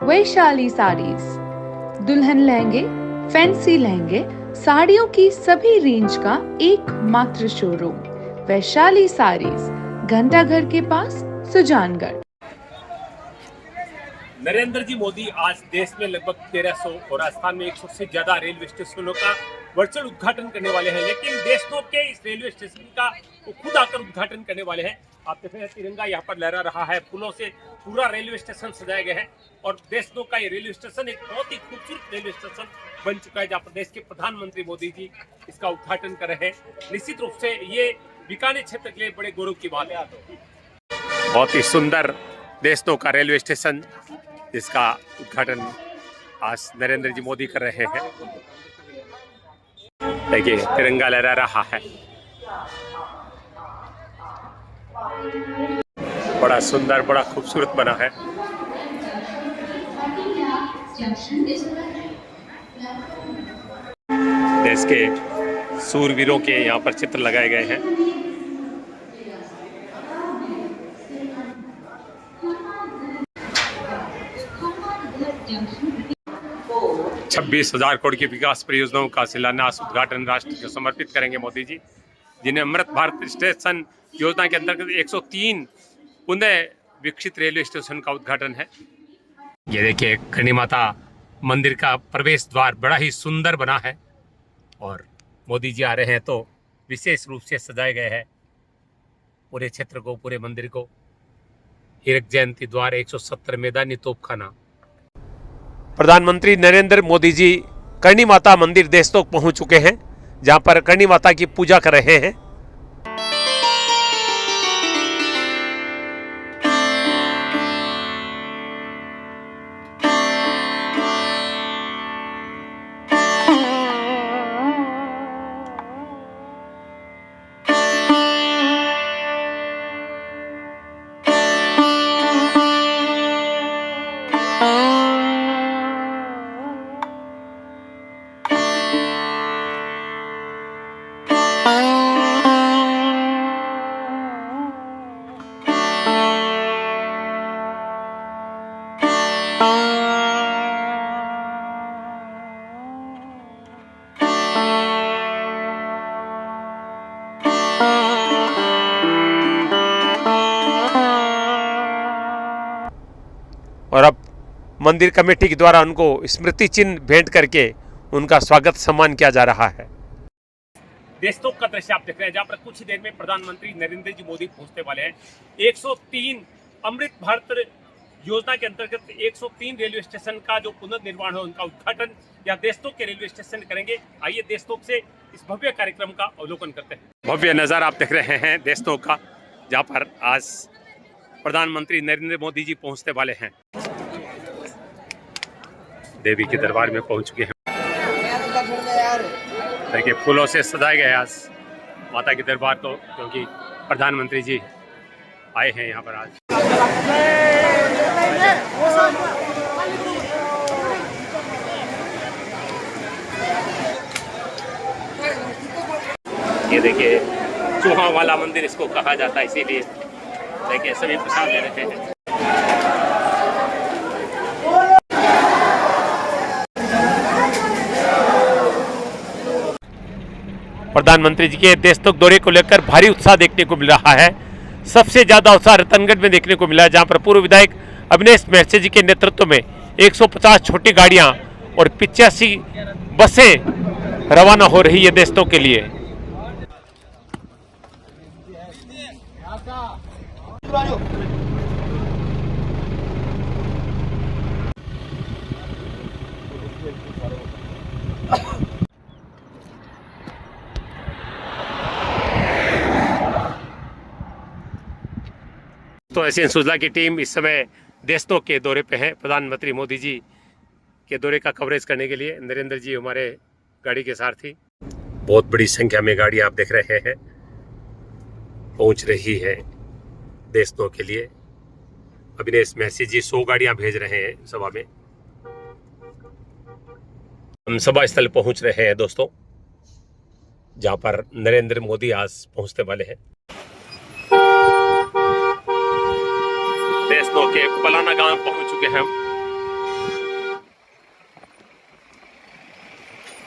वैशाली साड़ीज, दुल्हन लहंगे, फैंसी लहंगे, साड़ियों की सभी रेंज का एकमात्र शोरूम वैशाली साड़ीज, घंटाघर के पास, सुजानगढ़। नरेंद्र जी मोदी आज देश में लगभग 1300 और राजस्थान में 100 से ज्यादा रेलवे स्टेशनों का वर्चुअल उद्घाटन करने वाले हैं। लेकिन देशों के इस रेलवे स्टेशन का वो खुद आकर उद्घाटन करने वाले हैं। आप देख रहे हैं तिरंगा यहाँ पर लहरा रहा है, फूलों से पूरा रेलवे स्टेशन सजाया गया है और देशों का ये रेलवे स्टेशन एक बहुत ही खूबसूरत रेलवे स्टेशन बन चुका है, जहाँ पर देश के प्रधानमंत्री मोदी जी इसका उद्घाटन कर रहे हैं। निश्चित रूप से ये बीकानेर क्षेत्र के लिए बड़े गौरव की बात है। बहुत ही सुंदर देशों का रेलवे स्टेशन, इसका उद्घाटन आज नरेंद्र जी मोदी कर रहे हैं। देखिए तिरंगा लहरा रहा है, बड़ा सुंदर बड़ा खूबसूरत बना है। देश के सूरवीरों के यहाँ पर चित्र लगाए गए हैं। छब्बीस 20,000 करोड़ की विकास परियोजनाओं का शिलान्यास उद्घाटन राष्ट्र को समर्पित करेंगे मोदी जी, जिन्हें अमृत भारत स्टेशन योजना के अंतर्गत 103 पुनः विकसित रेलवे स्टेशन का उद्घाटन है। ये देखिए करणी माता मंदिर का प्रवेश द्वार बड़ा ही सुंदर बना है और मोदी जी आ रहे हैं तो विशेष रूप से सजाए गए हैं पूरे क्षेत्र को, पूरे मंदिर को। हीरक जयंती द्वार, 170 मैदानी तोपखाना। प्रधानमंत्री नरेंद्र मोदी जी करणी माता मंदिर देशतोक पहुंच चुके हैं, जहां पर करणी माता की पूजा कर रहे हैं। और अब मंदिर कमेटी के द्वारा उनको स्मृति चिन्ह भेंट करके उनका स्वागत सम्मान किया जा रहा है। देशतोक का दृश्य आप देख रहे हैं, जहां पर कुछ ही देर में प्रधानमंत्री नरेंद्र जी मोदी पहुंचने वाले हैं। 103 अमृत भारत योजना के अंतर्गत 103 रेलवे स्टेशन का जो पुनर्निर्माण है उनका उद्घाटन या देशतोक के रेलवे स्टेशन करेंगे। आइए देशतोक से इस भव्य कार्यक्रम का अवलोकन करते हैं। भव्य नज़ारा आप देख रहे हैं देशतोक का, जहाँ पर आज प्रधानमंत्री नरेंद्र मोदी जी पहुंचने वाले हैं। देवी के दरबार में पहुंच चुके हैं। देखिए फूलों से सजाया गया है आज माता के दरबार को, क्योंकि प्रधानमंत्री जी आए हैं यहाँ पर आज। ये देखिए चूहा वाला मंदिर इसको कहा जाता है, इसीलिए देखिए सभी प्रसाद ले रहे हैं। प्रधानमंत्री जी के देशतोक दौरे को लेकर भारी उत्साह देखने को मिल रहा है। सबसे ज्यादा उत्साह रतनगढ़ में देखने को मिला है, जहां पर पूर्व विधायक अविनेश महर्षि जी के नेतृत्व में 150 छोटी गाड़ियां और 85 बसें रवाना हो रही है देशतोक के लिए। तो एसएन सुजला की टीम इस समय देशतोक के दौरे पे है। प्रधानमंत्री मोदी जी के दौरे का कवरेज करने के लिए नरेंद्र जी हमारे गाड़ी के सारथी। बहुत बड़ी संख्या में गाड़ी आप देख रहे हैं पहुंच रही है देशतोक के लिए। अविनेश महर्षि जी 100 गाड़ियां भेज रहे हैं सभा में। हम सभा स्थल पहुंच रहे हैं दोस्तों, जहां पर नरेंद्र मोदी आज पहुंचने वाले हैं। देशतोक के पलाना गांव पहुंच चुके हैं हम।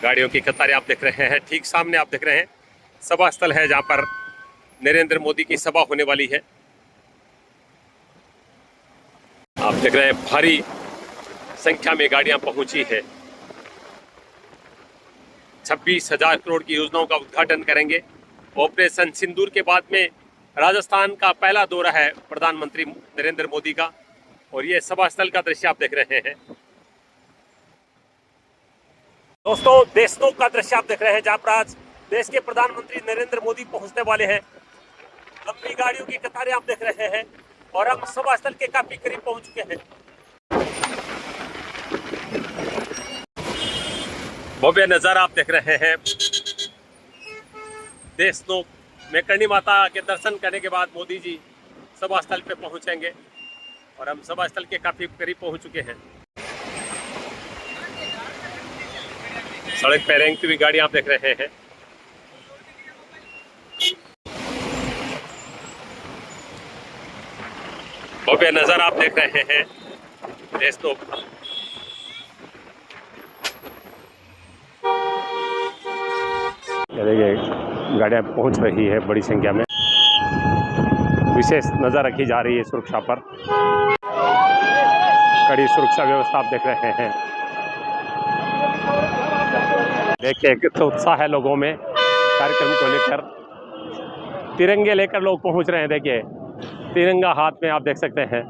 गाड़ियों की कतारें आप देख रहे हैं। ठीक सामने आप देख रहे हैं सभा स्थल है जहां पर नरेंद्र मोदी की सभा होने वाली है। आप देख रहे हैं भारी संख्या में गाड़ियां पहुंची है। 26,000 करोड़ की योजनाओं का उद्घाटन करेंगे। ऑपरेशन सिंदूर के बाद में राजस्थान का पहला दौरा है प्रधानमंत्री नरेंद्र मोदी का, और ये सभा स्थल का दृश्य आप देख रहे हैं। दोस्तों, देशनोक का दृश्य आप देख रहे हैं जहां पर आज देश के प्रधानमंत्री नरेंद्र मोदी पहुंचने वाले हैं। लंबी गाड़ियों की कतारें आप देख रहे हैं और हम सभा स्थल के काफी करीब पहुंच चुके हैं। भव्य नजारा आप देख रहे हैं। देशनोक में करणी माता के दर्शन करने के बाद मोदी जी सभा स्थल पे पहुंचेंगे और हम सभा स्थल के काफी करीब पहुंच चुके हैं। सड़क पर रेंगती हुई गाड़ियां आप देख रहे हैं। भव्य नजारा आप देख रहे हैं देशनोक का। देखिए गाड़ियां पहुंच रही है बड़ी संख्या में। विशेष नजर रखी जा रही है सुरक्षा पर। कड़ी सुरक्षा व्यवस्था आप देख रहे हैं। देखिए कितना उत्साह है लोगों में कार्यक्रम को लेकर। तिरंगे लेकर लोग पहुंच रहे हैं। देखिए तिरंगा हाथ में आप देख सकते हैं।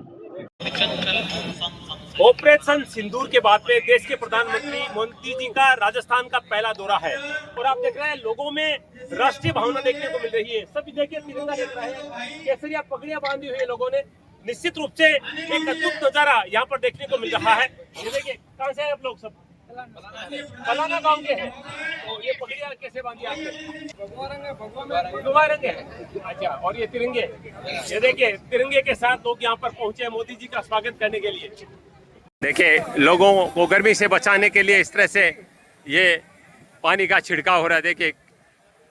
ऑपरेशन सिंदूर के बाद में देश के प्रधानमंत्री मोदी जी का राजस्थान का पहला दौरा है और आप देख रहे हैं लोगों में राष्ट्रीय भावना देखने को मिल रही है। सभी देखिए तिरंगा देख रहे हैं, केसरिया पगड़ियां बांधी हुई है लोगों ने। निश्चित रूप से एक अद्भुत नजारा यहाँ पर देखने को मिल रहा है। ये देखिए, कहाँ से हैं आप लोग? सब पलाना गांव के हैं। तो ये पगड़ियां कैसे बांधी आपने? भगवा रंग है। अच्छा, और ये तिरंगे, ये देखिए तिरंगे के साथ लोग यहाँ पर पहुंचे मोदी जी का स्वागत करने के लिए। देखिए लोगों को गर्मी से बचाने के लिए इस तरह से ये पानी का छिड़काव हो रहा है। देखिए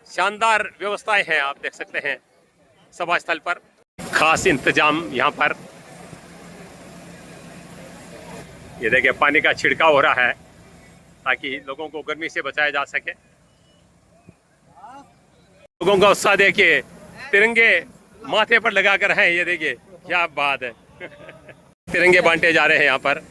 शानदार व्यवस्थाएं हैं, आप देख सकते हैं सभा स्थल पर। खास इंतजाम यहाँ पर। ये देखिए पानी का छिड़काव हो रहा है ताकि लोगों को गर्मी से बचाया जा सके। लोगों का उत्साह देखिए, तिरंगे माथे पर लगाकर हैं। ये देखिए क्या बात है। तिरंगे बांटे जा रहे हैं यहाँ पर।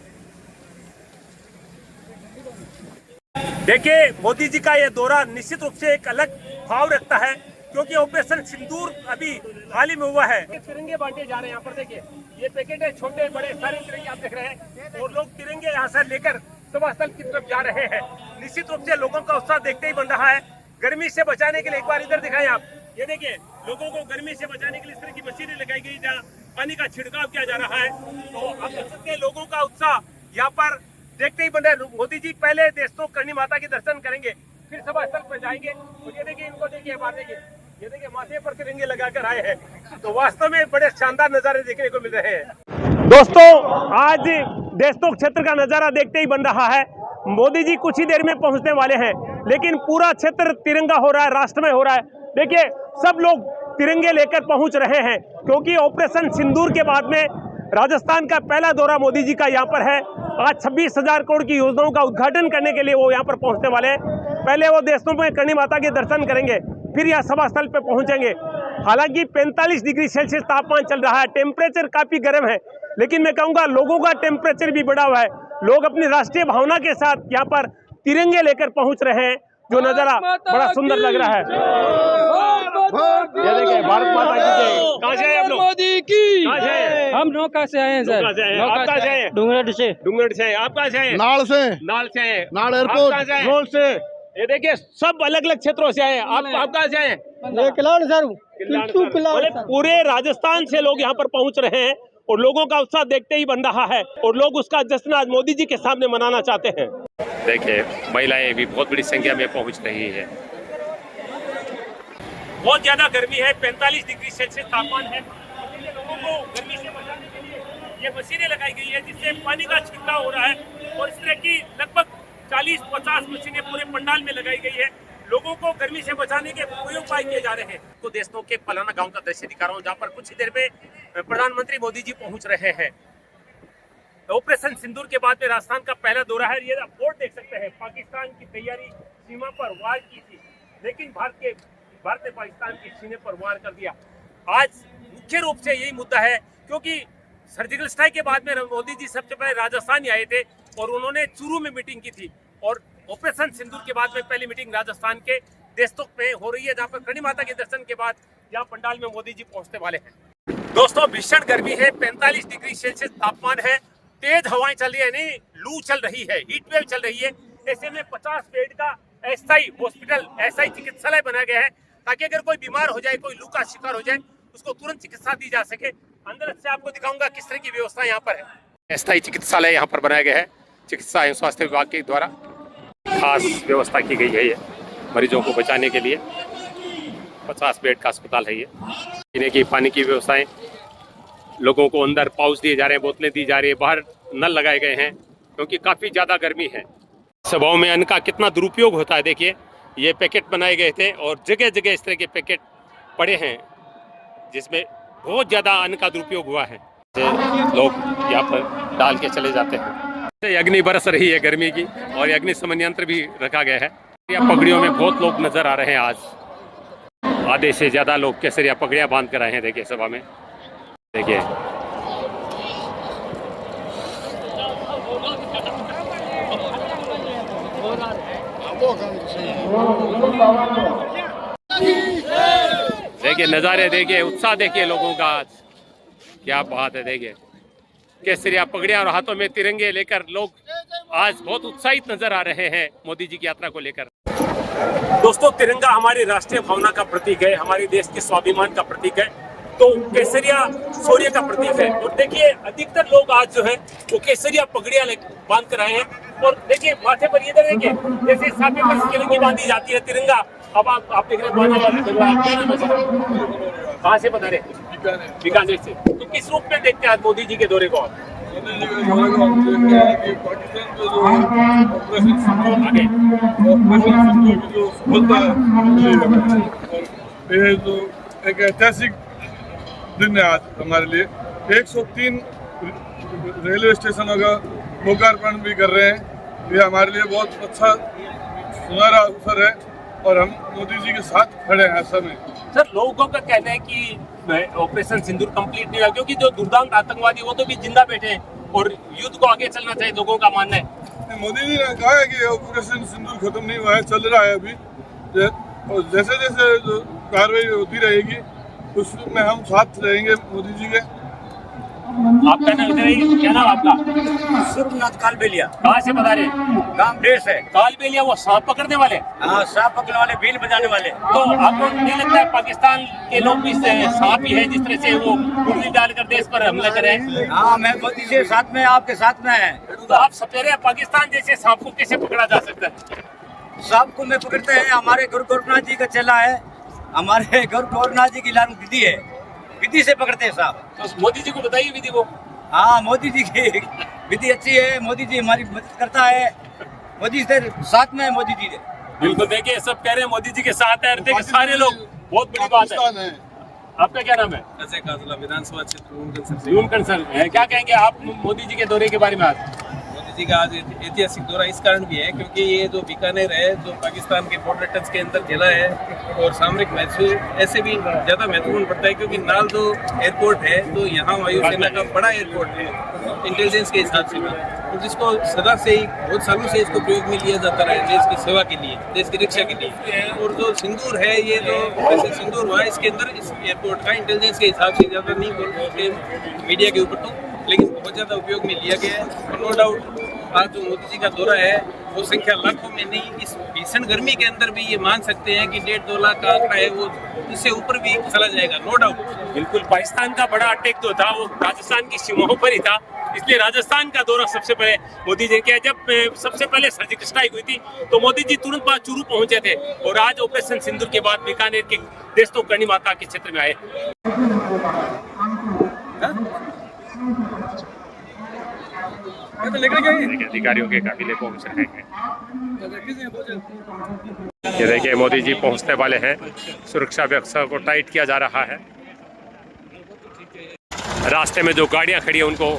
देखिए मोदी जी का यह दौरा निश्चित रूप से एक अलग भाव रखता है क्योंकि ऑपरेशन सिंदूर अभी हाल ही में हुआ है। तिरंगे बांटे जा रहे हैं यहाँ पर। देखिए ये पैकेट है, छोटे बड़े सारे तिरंगे आप देख रहे हैं और लोग तिरंगे यहाँ से लेकर सभा स्थल की तरफ जा रहे हैं। निश्चित रूप से लोगों का उत्साह देखते ही बन रहा है। गर्मी से बचाने के लिए एक बार इधर दिखाएं आप। ये देखिए लोगों को गर्मी से बचाने के लिए इस तरह की मशीनें लगाई गई जहाँ पानी का छिड़काव किया जा रहा है। तो आप देख सकते हैं लोगों का उत्साह यहाँ पर देखते ही बन रहा है। मोदी जी पहले देशनोक करणी माता के दर्शन करेंगे, फिर सभा स्थल पर जाएंगे। और ये देखिए इनको देखिए, बाहर देखिए, ये देखिए माथे पर तिरंगे लगाकर आए हैं। तो वास्तव में बड़े शानदार नजारे देखने को मिल रहे हैं। दोस्तों, आज देशनोक क्षेत्र का नजारा देखते ही बन रहा है। मोदी जी कुछ ही देर में पहुंचने वाले हैं, लेकिन पूरा क्षेत्र तिरंगा हो रहा है, राष्ट्रमय हो रहा है। देखिए सब लोग तिरंगे लेकर पहुंच रहे हैं क्योंकि ऑपरेशन सिंदूर के बाद में राजस्थान का पहला दौरा मोदी जी का यहाँ पर है। आज 26,000 करोड़ की योजनाओं का उद्घाटन करने के लिए वो यहाँ पर पहुंचने वाले हैं। पहले वो देशनोक में करणी माता के दर्शन करेंगे, फिर यहाँ सभा स्थल पर पहुंचेंगे। हालांकि 45 डिग्री सेल्सियस तापमान चल रहा है, टेम्परेचर काफी गर्म है, लेकिन मैं कहूँगा लोगों का टेम्परेचर भी बढ़ा हुआ है। लोग अपनी राष्ट्रीय भावना के साथ यहाँ पर तिरंगे लेकर पहुंच रहे हैं, जो नजारा बड़ा सुंदर लग रहा है। ये देखिए भारत माता की जय। कहाँ से आए आप लोग? मोदी की। कहाँ से आए? हम नौका से आए हैं सर। आप कहाँ से आए? डूंगरगढ़ से। डूंगरगढ़ से। आप कहाँ से आए? नाल से। नाल से आए। नाल एयरपोर्ट रोड से। ये देखिए सब अलग अलग क्षेत्रों से आए। आप कहाँ से आए? पूरे राजस्थान से लोग यहाँ पर पहुँच रहे हैं और लोगों का उत्साह देखते ही बन रहा है और लोग उसका जश्न आज मोदी जी के सामने मनाना चाहते हैं। देखिए महिलाएं भी बहुत बड़ी संख्या में पहुंच रही है। बहुत ज्यादा गर्मी है, 45 डिग्री सेल्सियस तापमान है। लोगों को गर्मी से बचाने के लिए ये मशीनें लगाई गई है जिससे पानी का छिड़काव हो रहा है और इस तरह की लगभग 40-50 मशीनें पूरे पंडाल में लगाई गई है। लोगों को गर्मी से बचाने के पूरे उपाय किए जा रहे हैं। तो देशनोक के पलाना गांव का दृश्य दिखा रहा हूँ जहाँ पर कुछ ही देर में प्रधानमंत्री मोदी जी पहुंच रहे हैं। ऑपरेशन सिंदूर के बाद में राजस्थान का पहला दौरा है। ये बोर्ड रिपोर्ट देख सकते हैं। पाकिस्तान की तैयारी सीमा पर वार की थी, लेकिन भारत ने पाकिस्तान के सीने पर वार कर दिया। आज मुख्य रूप से यही मुद्दा है, क्योंकि सर्जिकल स्ट्राइक के बाद में मोदी जी सबसे पहले राजस्थान आए थे और उन्होंने चूरू में मीटिंग की थी, और ऑपरेशन सिंदूर के बाद में पहली मीटिंग राजस्थान के देशतोक में हो रही है, जहाँ पर कड़ी माता के दर्शन के बाद यहाँ पंडाल में मोदी जी पहुंचने वाले हैं। दोस्तों, भीषण गर्मी है, 45 डिग्री सेल्सियस तापमान है, तेज हवाएं चल रही है, नहीं लू चल रही है, हीट वेव चल रही है। ऐसे में 50 बेड का अस्थायी हॉस्पिटल, अस्थायी चिकित्सालय बनाया गया है, ताकि अगर कोई बीमार हो जाए, कोई लू का शिकार हो जाए, उसको तुरंत चिकित्सा दी जा सके। अंदर से आपको दिखाऊंगा किस तरह की व्यवस्था यहाँ पर है। अस्थायी चिकित्सालय यहाँ पर बनाया गया है, चिकित्सा एवं स्वास्थ्य विभाग के द्वारा खास व्यवस्था की गई है। ये मरीजों को बचाने के लिए 50 बेड का अस्पताल है। ये पीने की पानी की व्यवस्थाएं, लोगों को अंदर पाउच दिए जा रहे हैं, बोतलें दी जा रही है, बाहर नल लगाए गए हैं, क्योंकि काफ़ी ज़्यादा गर्मी है। सभाओं में अन्न का कितना दुरुपयोग होता है, देखिए ये पैकेट बनाए गए थे और जगह जगह इस तरह के पैकेट पड़े हैं, जिसमें बहुत ज़्यादा अन्न का दुरुपयोग हुआ है। लोग यहाँ पर डाल के चले जाते हैं। अग्नि बरस रही है गर्मी की, और अग्नि संयंत्र भी रखा गया है। पगड़ियों में बहुत लोग नजर आ रहे हैं। आज आधे से ज़्यादा लोग केसरिया पगड़ियाँ बांध कर आए हैं। देखिए सभा में, देखिए देखिए नज़ारे, देखिए उत्साह, देखिए लोगों का आज क्या बात है। देखिए केसरिया पगड़ियां और हाथों में तिरंगे लेकर लोग आज बहुत उत्साहित नजर आ रहे हैं मोदी जी की यात्रा को लेकर। दोस्तों, तिरंगा हमारी राष्ट्रीय भावना का प्रतीक है, हमारे देश के स्वाभिमान का प्रतीक है, तो केसरिया शौर्य का प्रतीक है। और देखिए अधिकतर लोग आज जो है वो केसरिया पगड़ियां बांध कर आए हैं, और देखिए माथे पर ये देखिए जैसे साफे पर तिरंगी बांधी जाती है, तिरंगा। अब आप देख रहे हैं, कहाँ से बता रहे? बीकानेर से। तो किस रूप में देखते हैं आज मोदी जी के दौरे को? मोदी जी के दौरे को हम देखते हैं कि पाकिस्तान में जो ऑपरेशन सिंदूर की जो सफलता है, और ये जो एक ऐतिहासिक दिन है आज हमारे लिए। 103 रेलवे स्टेशनों का लोकार्पण भी कर रहे हैं। ये हमारे लिए बहुत अच्छा सुनहरा अवसर है, और हम मोदी जी के साथ खड़े हैं ऐसा में। सर, लोगों का कहना है कि ऑपरेशन सिंदूर कंप्लीट नहीं हुआ, क्योंकि जो दुर्दांत आतंकवादी वो तो भी जिंदा बैठे हैं, और युद्ध को आगे चलना चाहिए, लोगों का मानना है। मोदी जी ने कहा है कि ऑपरेशन सिंदूर खत्म नहीं हुआ है, चल रहा है अभी, और जैसे जैसे जो कार्रवाई होती रहेगी उसमें हम साथ रहेंगे मोदी जी के। आपका नाम इधर है, क्या नाम आपका? सुरनाथ कालबेलिया। कहाँ से बता रहे? गांव देश है। कालबेलिया वो सांप पकड़ने वाले? हाँ, सांप पकड़ने वाले, बीन बजाने वाले। तो आपको नहीं लगता है पाकिस्तान के लोग भी सांप ही है, जिस तरह से वो गोली डालकर देश पर हमला करे? हाँ, मैं मोदी जी साथ में, आपके साथ में है। तो आप सपेरे पाकिस्तान जैसे सांप को कैसे पकड़ा जा सकता है? सांप को मैं पकड़ते हैं, हमारे गुरु गोरखनाथ जी का चेला है, हमारे गुरु गोरखनाथ जी की लाल विधि है, विधि से पकड़ते हैं सांप। तो मोदी जी को बताइए विधि को। हाँ, मोदी जी की विधि अच्छी है, मोदी जी हमारी मदद करता है, मोदी से साथ में है मोदी जी। बिल्कुल, देखिए सब कह रहे हैं मोदी जी के साथ है, देखिए सारे लोग, बहुत बड़ी बात है। आपका क्या नाम है? अजय काजला, विधानसभा क्षेत्र ऊनकंसर। क्या कहेंगे आप मोदी जी के दौरे के बारे में? आज मोदी जी का आज ऐतिहासिक दौरा इस कारण भी है क्योंकि ये जो बीकानेर है, जो पाकिस्तान के बॉर्डर टच के अंदर जिला है, और सामरिक महत्व ऐसे भी ज़्यादा महत्वपूर्ण पड़ता है क्योंकि नाल जो एयरपोर्ट है, तो यहाँ वायुसेना का बड़ा एयरपोर्ट है इंटेलिजेंस के हिसाब से भी, तो जिसको सदा से ही बहुत सालों से इसको प्रयोग में लिया जाता रहा है देश की सेवा के लिए, देश की रक्षा के लिए। और जो सिंदूर है, ये जो वैसे सिंदूर हुआ, इसके अंदर इस एयरपोर्ट का इंटेलिजेंस के हिसाब से ज़्यादा नहीं बोल सकते मीडिया के ऊपर, तो लेकिन बहुत ज़्यादा उपयोग में लिया गया है। और नो डाउट आज जो मोदी जी का दौरा है वो संख्या लाखों में नहीं, इस भीषण गर्मी के अंदर भी ये मान सकते हैं कि 1.5-2 लाख का आंकड़ा है, वो इससे ऊपर भी चला जाएगा, नो डाउट। बिल्कुल, पाकिस्तान का बड़ा अटैक जो था वो राजस्थान की सीमाओं पर ही था, इसलिए राजस्थान का दौरा सबसे पहले मोदी जी ने किया। जब सबसे पहले सर्जिकल स्ट्राइक हुई थी तो मोदी जी तुरंत बाद चूरू पहुंचे थे, और आज ऑपरेशन सिंदूर के बाद बीकानेर के देशतोक करणी माता के क्षेत्र में आए। अधिकारियों के काफिले पहुंच रहे हैं। ये देखिए मोदी जी पहुंचने वाले हैं, सुरक्षा व्यवस्था को टाइट किया जा रहा है। रास्ते में जो गाड़ियां खड़ी हैं उनको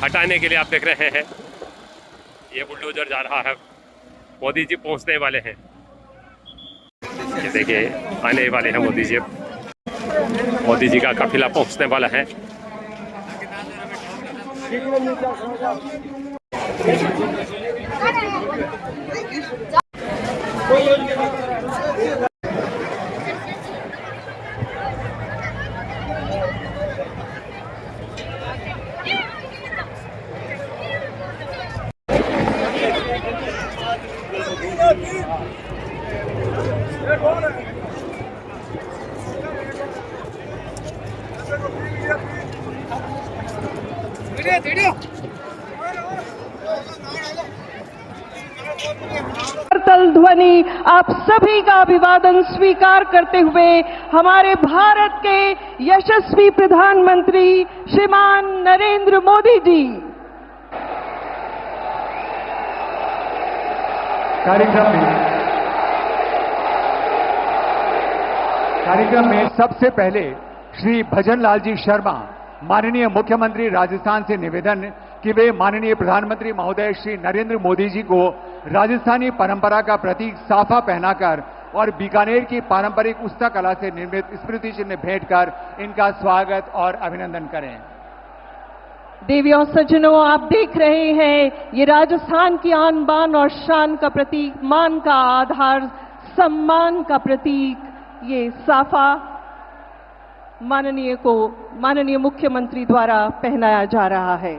हटाने के लिए आप देख रहे हैं, ये बुलडोजर जा रहा है मोदी जी पहुंचने वाले हैं। ये देखिए आने वाले हैं मोदी जी। मोदी जी का काफिला पहुंचने वाला है। करतल ध्वनि आप सभी का अभिवादन स्वीकार करते हुए हमारे भारत के यशस्वी प्रधानमंत्री श्रीमान नरेंद्र मोदी जी कार्यक्रम में सबसे पहले श्री भजन लाल जी शर्मा माननीय मुख्यमंत्री राजस्थान से निवेदन कि वे माननीय प्रधानमंत्री महोदय श्री नरेंद्र मोदी जी को राजस्थानी परंपरा का प्रतीक साफा पहनाकर और बीकानेर की पारंपरिक उस्ता कला से निर्मित स्मृति चिन्ह भेंट कर इनका स्वागत और अभिनंदन करें। देवी और सज्जनों, आप देख रहे हैं ये राजस्थान की आन बान और शान का प्रतीक, मान का आधार, सम्मान का प्रतीक, ये साफा माननीय मुख्यमंत्री द्वारा पहनाया जा रहा है।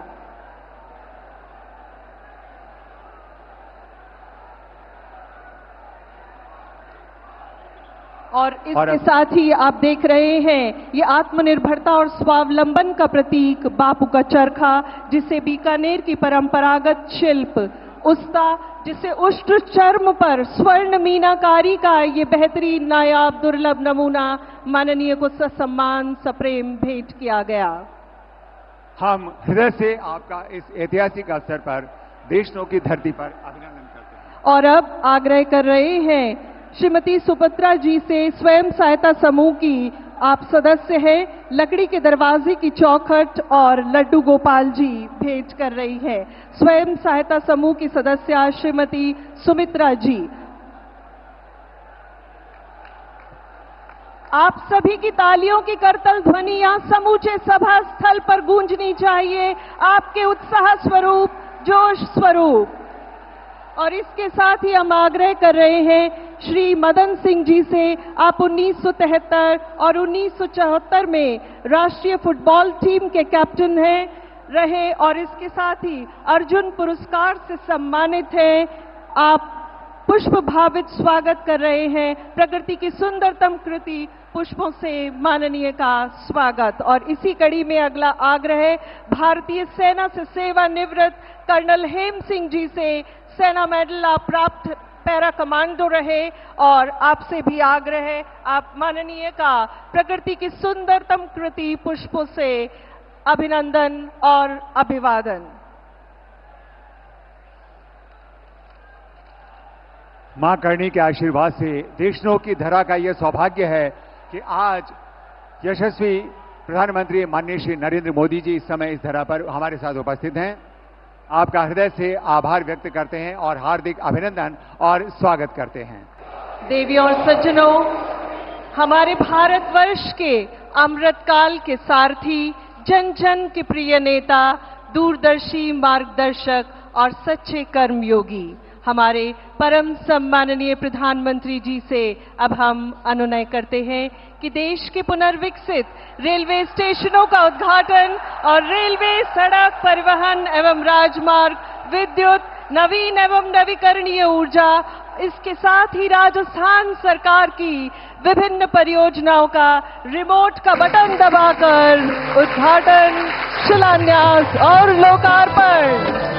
और इसके साथ ही आप देख रहे हैं ये आत्मनिर्भरता और स्वावलंबन का प्रतीक बापू का चरखा, जिसे बीकानेर की परंपरागत शिल्प उस्ता, जिसे उष्ट चर्म पर स्वर्ण मीनाकारी का ये बेहतरीन नायाब दुर्लभ नमूना माननीय को ससम्मान सप्रेम भेंट किया गया। हम हृदय से आपका इस ऐतिहासिक अवसर पर देशनों की धरती पर अभिनंदन करते हैं। और अब आग्रह कर रहे हैं श्रीमती सुपत्रा जी से, स्वयं सहायता समूह की आप सदस्य हैं, लकड़ी के दरवाजे की चौखट और लड्डू गोपाल जी भेंट कर रही है। स्वयं सहायता समूह की सदस्य श्रीमती सुमित्रा जी, आप सभी की तालियों की करतल ध्वनि यहां समूचे सभा स्थल पर गूंजनी चाहिए, आपके उत्साह स्वरूप, जोश स्वरूप। और इसके साथ ही हम आग्रह कर रहे हैं श्री मदन सिंह जी से, आप 1973 और 1974 में राष्ट्रीय फुटबॉल टीम के कैप्टन रहे और इसके साथ ही अर्जुन पुरस्कार से सम्मानित हैं। आप पुष्प भावित स्वागत कर रहे हैं। प्रकृति की सुंदरतम कृति पुष्पों से माननीय का स्वागत। और इसी कड़ी में अगला आग्रह है भारतीय सेना से सेवानिवृत्त कर्नल हेम सिंह जी से, सेना मेडल आप प्राप्त पैरा कमांडो रहे और आपसे भी आग्रह है आप माननीय का प्रकृति की सुंदरतम कृति पुष्पों से अभिनंदन और अभिवादन। मां करणी के आशीर्वाद से देशनों की धरा का यह सौभाग्य है कि आज यशस्वी प्रधानमंत्री माननीय श्री नरेंद्र मोदी जी इस समय इस धरा पर हमारे साथ उपस्थित हैं। आपका हृदय से आभार व्यक्त करते हैं और हार्दिक अभिनंदन और स्वागत करते हैं। देवी और सज्जनों, हमारे भारतवर्ष के अमृतकाल के सारथी, जन जन के प्रिय नेता, दूरदर्शी मार्गदर्शक और सच्चे कर्मयोगी हमारे परम सम्माननीय प्रधानमंत्री जी से अब हम अनुनय करते हैं कि देश के पुनर्विकसित रेलवे स्टेशनों का उद्घाटन और रेलवे, सड़क परिवहन एवं राजमार्ग, विद्युत, नवीन एवं नवीकरणीय ऊर्जा, इसके साथ ही राजस्थान सरकार की विभिन्न परियोजनाओं का रिमोट का बटन दबाकर उद्घाटन, शिलान्यास और लोकार्पण।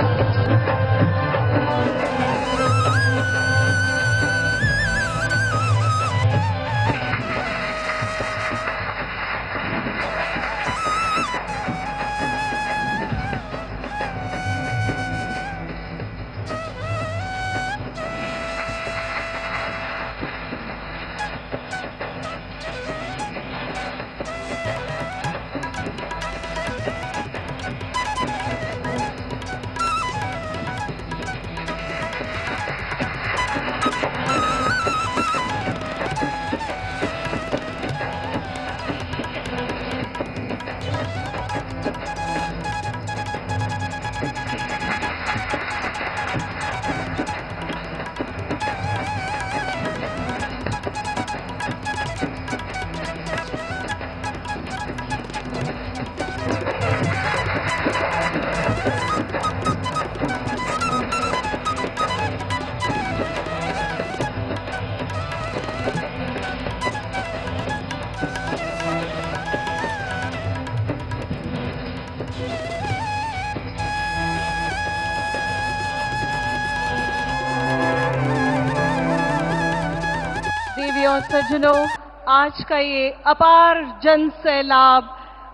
और सज्जनों, आज का ये अपार जन सैलाब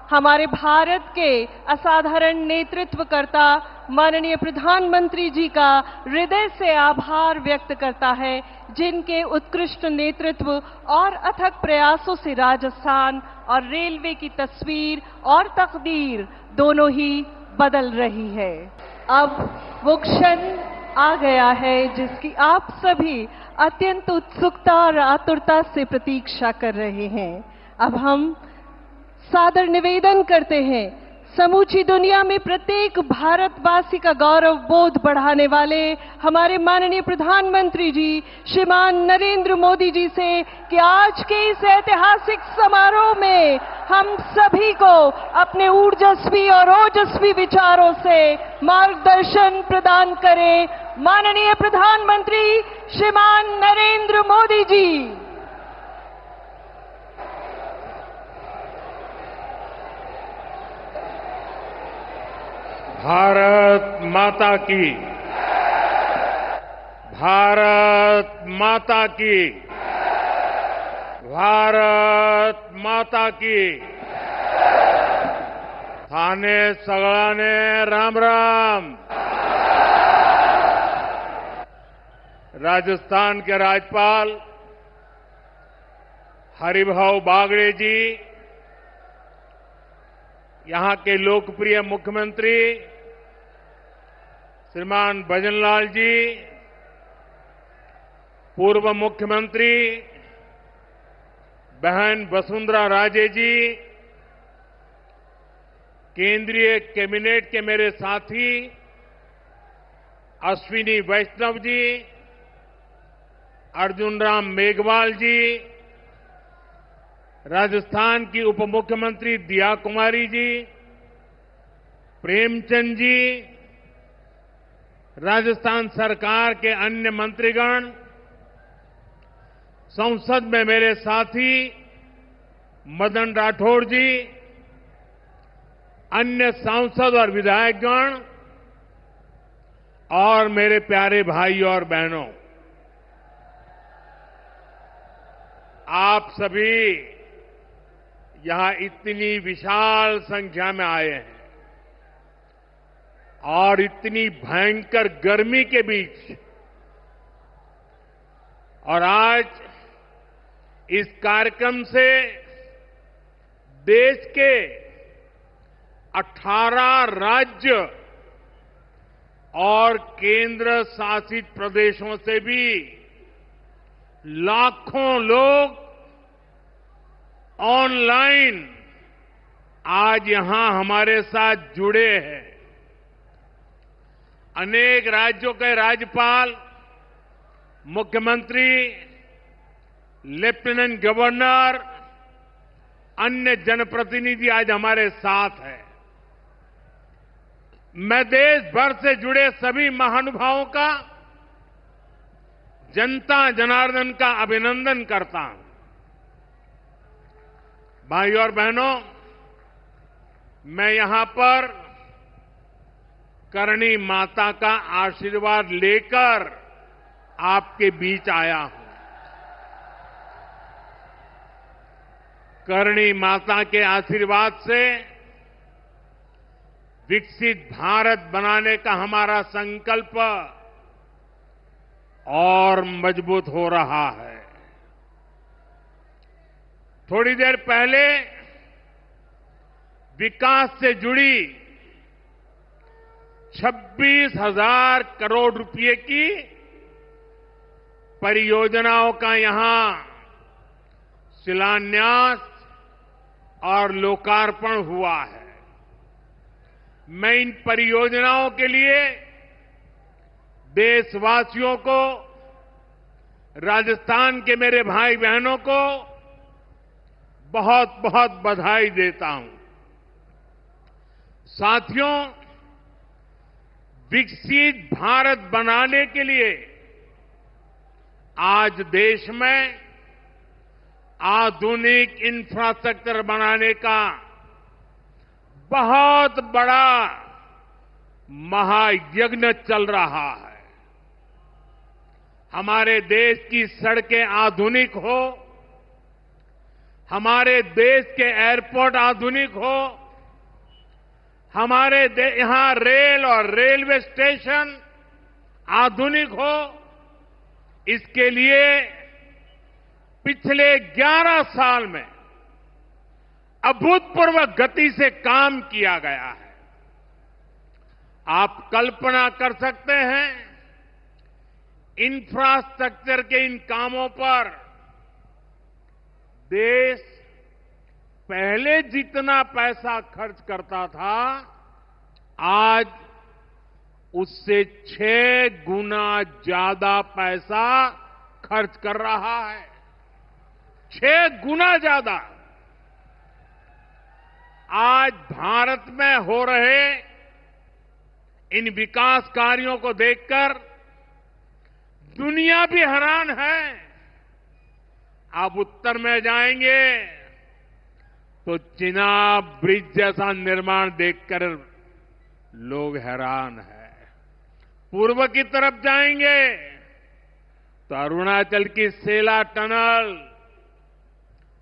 हमारे भारत के असाधारण नेतृत्वकर्ता माननीय प्रधानमंत्री जी का हृदय से आभार व्यक्त करता है, जिनके उत्कृष्ट नेतृत्व और अथक प्रयासों से राजस्थान और रेलवे की तस्वीर और तकदीर दोनों ही बदल रही है। अब वो क्षण आ गया है जिसकी आप सभी अत्यंत उत्सुकता और आतुरता से प्रतीक्षा कर रहे हैं। अब हम सादर निवेदन करते हैं समूची दुनिया में प्रत्येक भारतवासी का गौरव बोध बढ़ाने वाले हमारे माननीय प्रधानमंत्री जी श्रीमान नरेंद्र मोदी जी से कि आज के इस ऐतिहासिक समारोह में हम सभी को अपने ऊर्जस्वी और ओजस्वी विचारों से मार्गदर्शन प्रदान करें। माननीय प्रधानमंत्री श्रीमान नरेंद्र मोदी जी। भारत माता की, भारत माता की, भारत माता की। थाने सगळाने राम राम। राजस्थान के राज्यपाल हरिभाऊ बागड़े जी, यहां के लोकप्रिय मुख्यमंत्री श्रीमान भजनलाल जी, पूर्व मुख्यमंत्री बहन वसुंधरा राजे जी, केंद्रीय कैबिनेट के मेरे साथी अश्विनी वैष्णव जी, अर्जुन राम मेघवाल जी, राजस्थान की उप मुख्यमंत्री दिया कुमारी जी, प्रेमचंद जी, राजस्थान सरकार के अन्य मंत्रीगण, संसद में मेरे साथी मदन राठौड़ जी, अन्य सांसद और विधायकगण और मेरे प्यारे भाई और बहनों, आप सभी यहां इतनी विशाल संख्या में आए हैं और इतनी भयंकर गर्मी के बीच, और आज इस कार्यक्रम से देश के 18 राज्य और केंद्र शासित प्रदेशों से भी लाखों लोग ऑनलाइन आज यहां हमारे साथ जुड़े हैं। अनेक राज्यों के राज्यपाल, मुख्यमंत्री, लेफ्टिनेंट गवर्नर, अन्य जनप्रतिनिधि आज हमारे साथ हैं। मैं देश भर से जुड़े सभी महानुभावों का, जनता जनार्दन का अभिनंदन करता हूं। भाइयों और बहनों, मैं यहां पर करणी माता का आशीर्वाद लेकर आपके बीच आया हूं। करणी माता के आशीर्वाद से विकसित भारत बनाने का हमारा संकल्प और मजबूत हो रहा है। थोड़ी देर पहले विकास से जुड़ी 26,000 करोड़ रुपए की परियोजनाओं का यहां शिलान्यास और लोकार्पण हुआ है। मैं इन परियोजनाओं के लिए देशवासियों को, राजस्थान के मेरे भाई बहनों को बहुत बहुत बधाई देता हूं। साथियों, विकसित भारत बनाने के लिए आज देश में आधुनिक इंफ्रास्ट्रक्चर बनाने का बहुत बड़ा महायज्ञ चल रहा है। हमारे देश की सड़कें आधुनिक हो, हमारे देश के एयरपोर्ट आधुनिक हो, हमारे यहां रेल और रेलवे स्टेशन आधुनिक हो, इसके लिए पिछले 11 साल में अभूतपूर्व गति से काम किया गया है। आप कल्पना कर सकते हैं, इंफ्रास्ट्रक्चर के इन कामों पर देश पहले जितना पैसा खर्च करता था, आज उससे 6 गुना ज्यादा पैसा खर्च कर रहा है। 6 गुना ज्यादा। आज भारत में हो रहे इन विकास कार्यों को देखकर दुनिया भी हैरान है। आप उत्तर में जाएंगे तो चिनाब ब्रिज जैसा निर्माण देखकर लोग हैरान है। पूर्व की तरफ जाएंगे तो अरुणाचल की सेला टनल,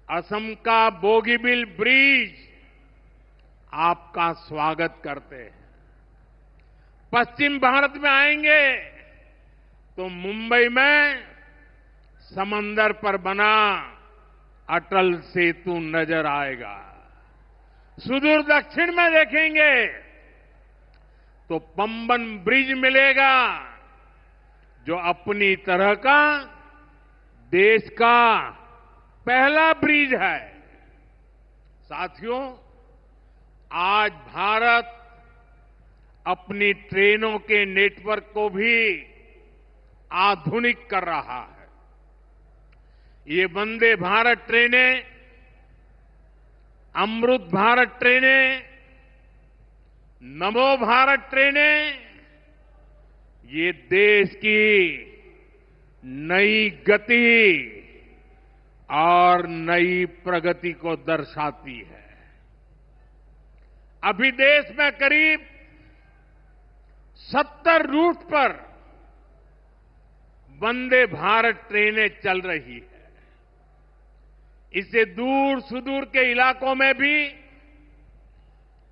असम का बोगीबिल ब्रिज आपका स्वागत करते हैं। पश्चिम भारत में आएंगे तो मुंबई में समंदर पर बना अटल सेतु नजर आएगा। सुदूर दक्षिण में देखेंगे तो पंबन ब्रिज मिलेगा, जो अपनी तरह का देश का पहला ब्रिज है। साथियों, आज भारत अपनी ट्रेनों के नेटवर्क को भी आधुनिक कर रहा है। ये वंदे भारत ट्रेनें, अमृत भारत ट्रेनें, नमो भारत ट्रेनें, ये देश की नई गति और नई प्रगति को दर्शाती है। अभी देश में करीब 70 रूट पर वंदे भारत ट्रेनें चल रही है। इससे दूर सुदूर के इलाकों में भी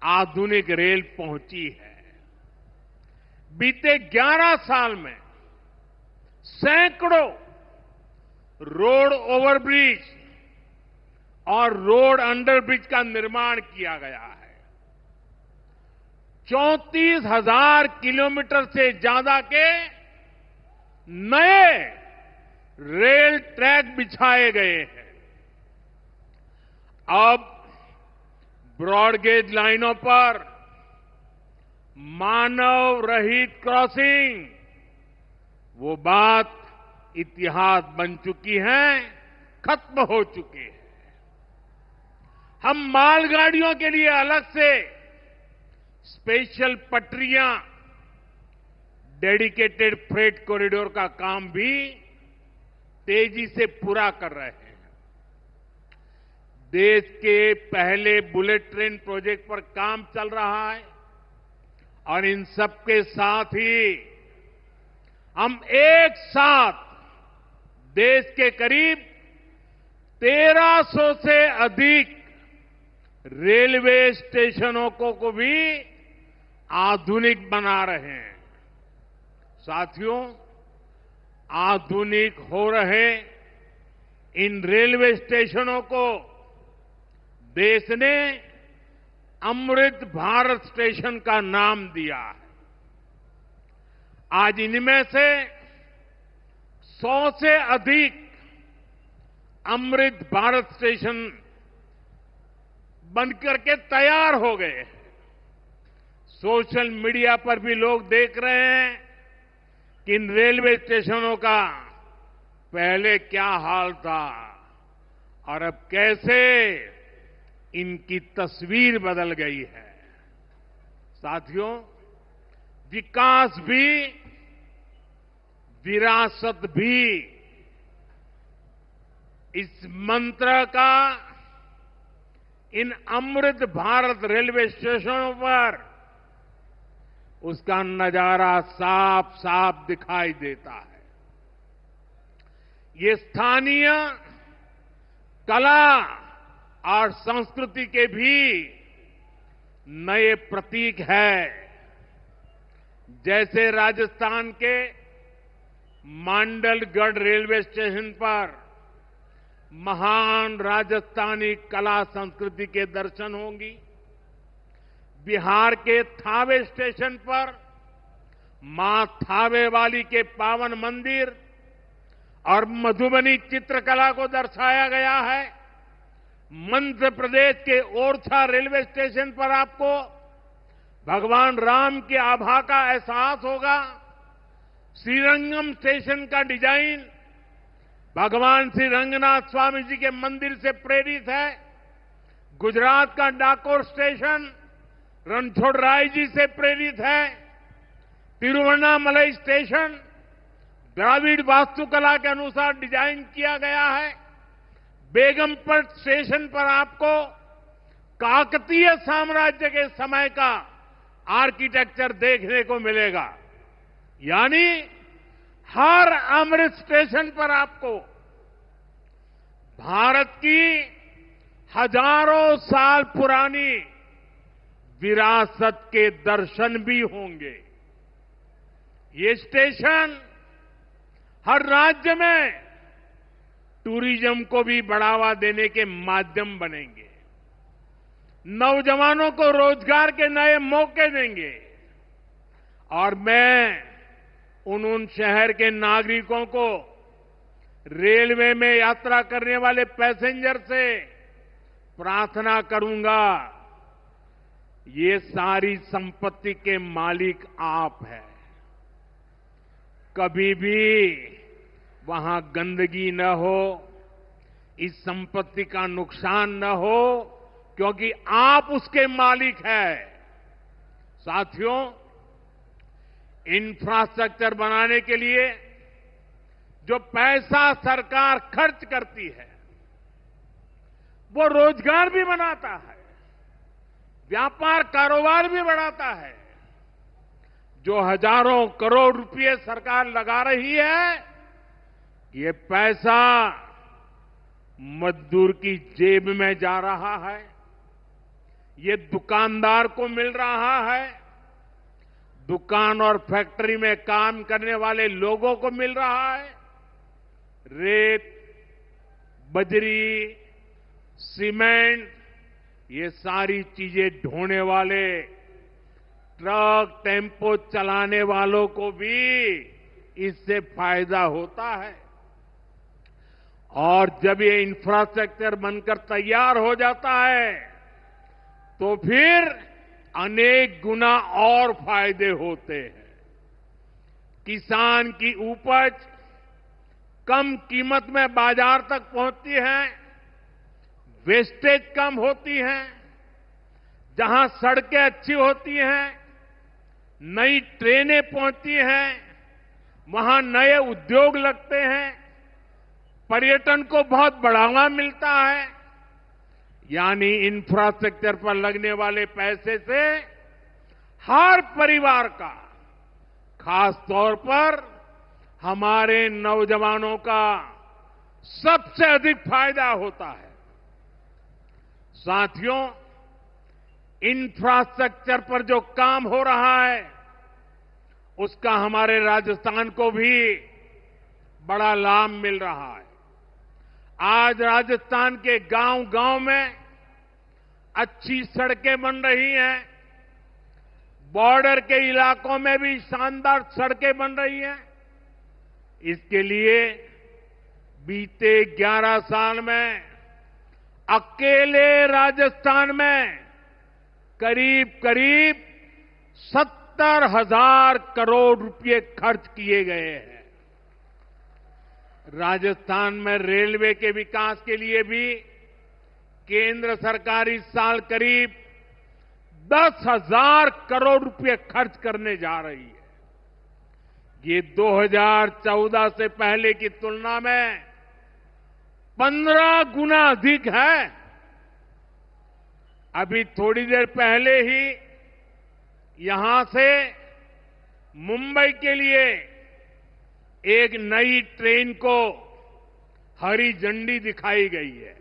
आधुनिक रेल पहुंची है। बीते 11 साल में सैकड़ों रोड ओवरब्रिज और रोड अंडरब्रिज का निर्माण किया गया है। 34,000 किलोमीटर से ज्यादा के नए रेल ट्रैक बिछाए गए हैं। अब ब्रॉडगेज लाइनों पर मानव रहित क्रॉसिंग, वो बात इतिहास बन चुकी है, खत्म हो चुकी है। हम मालगाड़ियों के लिए अलग से स्पेशल पटरियां, डेडिकेटेड फ्रेट कॉरिडोर का काम भी तेजी से पूरा कर रहे हैं। देश के पहले बुलेट ट्रेन प्रोजेक्ट पर काम चल रहा है और इन सब के साथ ही हम एक साथ देश के करीब 1300 से अधिक रेलवे स्टेशनों को भी आधुनिक बना रहे हैं। साथियों, आधुनिक हो रहे इन रेलवे स्टेशनों को देश ने अमृत भारत स्टेशन का नाम दिया है। आज इनमें से 100 से अधिक अमृत भारत स्टेशन बनकर के तैयार हो गए। सोशल मीडिया पर भी लोग देख रहे हैं कि इन रेलवे स्टेशनों का पहले क्या हाल था और अब कैसे इनकी तस्वीर बदल गई है। साथियों, विकास भी, विरासत भी, इस मंत्र का इन अमृत भारत रेलवे स्टेशनों पर उसका नजारा साफ साफ दिखाई देता है। ये स्थानीय कला और संस्कृति के भी नए प्रतीक है। जैसे राजस्थान के मांडलगढ़ रेलवे स्टेशन पर महान राजस्थानी कला संस्कृति के दर्शन होंगी। बिहार के थावे स्टेशन पर मां थावे वाली के पावन मंदिर और मधुबनी चित्रकला को दर्शाया गया है। मध्य प्रदेश के ओरछा रेलवे स्टेशन पर आपको भगवान राम की आभा का एहसास होगा। श्रीरंगम स्टेशन का डिजाइन भगवान श्री रंगनाथ स्वामी जी के मंदिर से प्रेरित है। गुजरात का डाकोर स्टेशन रणछोड़राय जी से प्रेरित है। तिरुवन्नामलई स्टेशन द्राविड़ वास्तुकला के अनुसार डिजाइन किया गया है। बेगमपट स्टेशन पर आपको काकतीय साम्राज्य के समय का आर्किटेक्चर देखने को मिलेगा। यानी हर अमृत स्टेशन पर आपको भारत की हजारों साल पुरानी विरासत के दर्शन भी होंगे। ये स्टेशन हर राज्य में टूरिज्म को भी बढ़ावा देने के माध्यम बनेंगे, नौजवानों को रोजगार के नए मौके देंगे। और मैं उन शहर के नागरिकों को, रेलवे में यात्रा करने वाले पैसेंजर से प्रार्थना करूंगा, ये सारी संपत्ति के मालिक आप हैं। कभी भी वहां गंदगी न हो, इस संपत्ति का नुकसान न हो, क्योंकि आप उसके मालिक हैं। साथियों, इंफ्रास्ट्रक्चर बनाने के लिए जो पैसा सरकार खर्च करती है, वो रोजगार भी बनाता है, व्यापार कारोबार भी बढ़ाता है। जो हजारों करोड़ रुपए सरकार लगा रही है, ये पैसा मजदूर की जेब में जा रहा है, ये दुकानदार को मिल रहा है, दुकान और फैक्ट्री में काम करने वाले लोगों को मिल रहा है। रेत, बजरी, सीमेंट, ये सारी चीजें ढोने वाले ट्रक, टेम्पो चलाने वालों को भी इससे फायदा होता है। और जब ये इंफ्रास्ट्रक्चर बनकर तैयार हो जाता है, तो फिर अनेक गुना और फायदे होते हैं। किसान की उपज कम कीमत में बाजार तक पहुंचती है, वेस्टेज कम होती है, जहां सड़कें अच्छी होती हैं, नई ट्रेनें पहुंचती हैं, वहां नए उद्योग लगते हैं, पर्यटन को बहुत बढ़ावा मिलता है। यानी इंफ्रास्ट्रक्चर पर लगने वाले पैसे से हर परिवार का, खास तौर पर हमारे नौजवानों का सबसे अधिक फायदा होता है। साथियों, इंफ्रास्ट्रक्चर पर जो काम हो रहा है, उसका हमारे राजस्थान को भी बड़ा लाभ मिल रहा है। आज राजस्थान के गांव-गांव में अच्छी सड़कें बन रही हैं, बॉर्डर के इलाकों में भी शानदार सड़कें बन रही हैं। इसके लिए बीते 11 साल में अकेले राजस्थान में करीब 70,000 करोड़ रुपए खर्च किए गए हैं। राजस्थान में रेलवे के विकास के लिए भी केंद्र सरकार इस साल करीब 10,000 करोड़ रुपए खर्च करने जा रही है। ये 2014 से पहले की तुलना में 15 गुना अधिक है। अभी थोड़ी देर पहले ही यहां से मुंबई के लिए एक नई ट्रेन को हरी झंडी दिखाई गई है।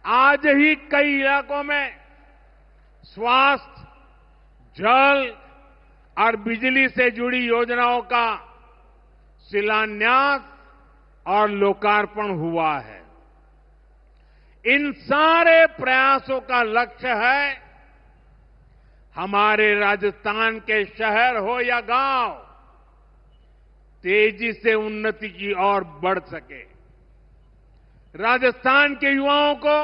आज ही कई इलाकों में स्वास्थ्य, जल और बिजली से जुड़ी योजनाओं का शिलान्यास और लोकार्पण हुआ है। इन सारे प्रयासों का लक्ष्य है हमारे राजस्थान के शहर हो या गांव तेजी से उन्नति की ओर बढ़ सके, राजस्थान के युवाओं को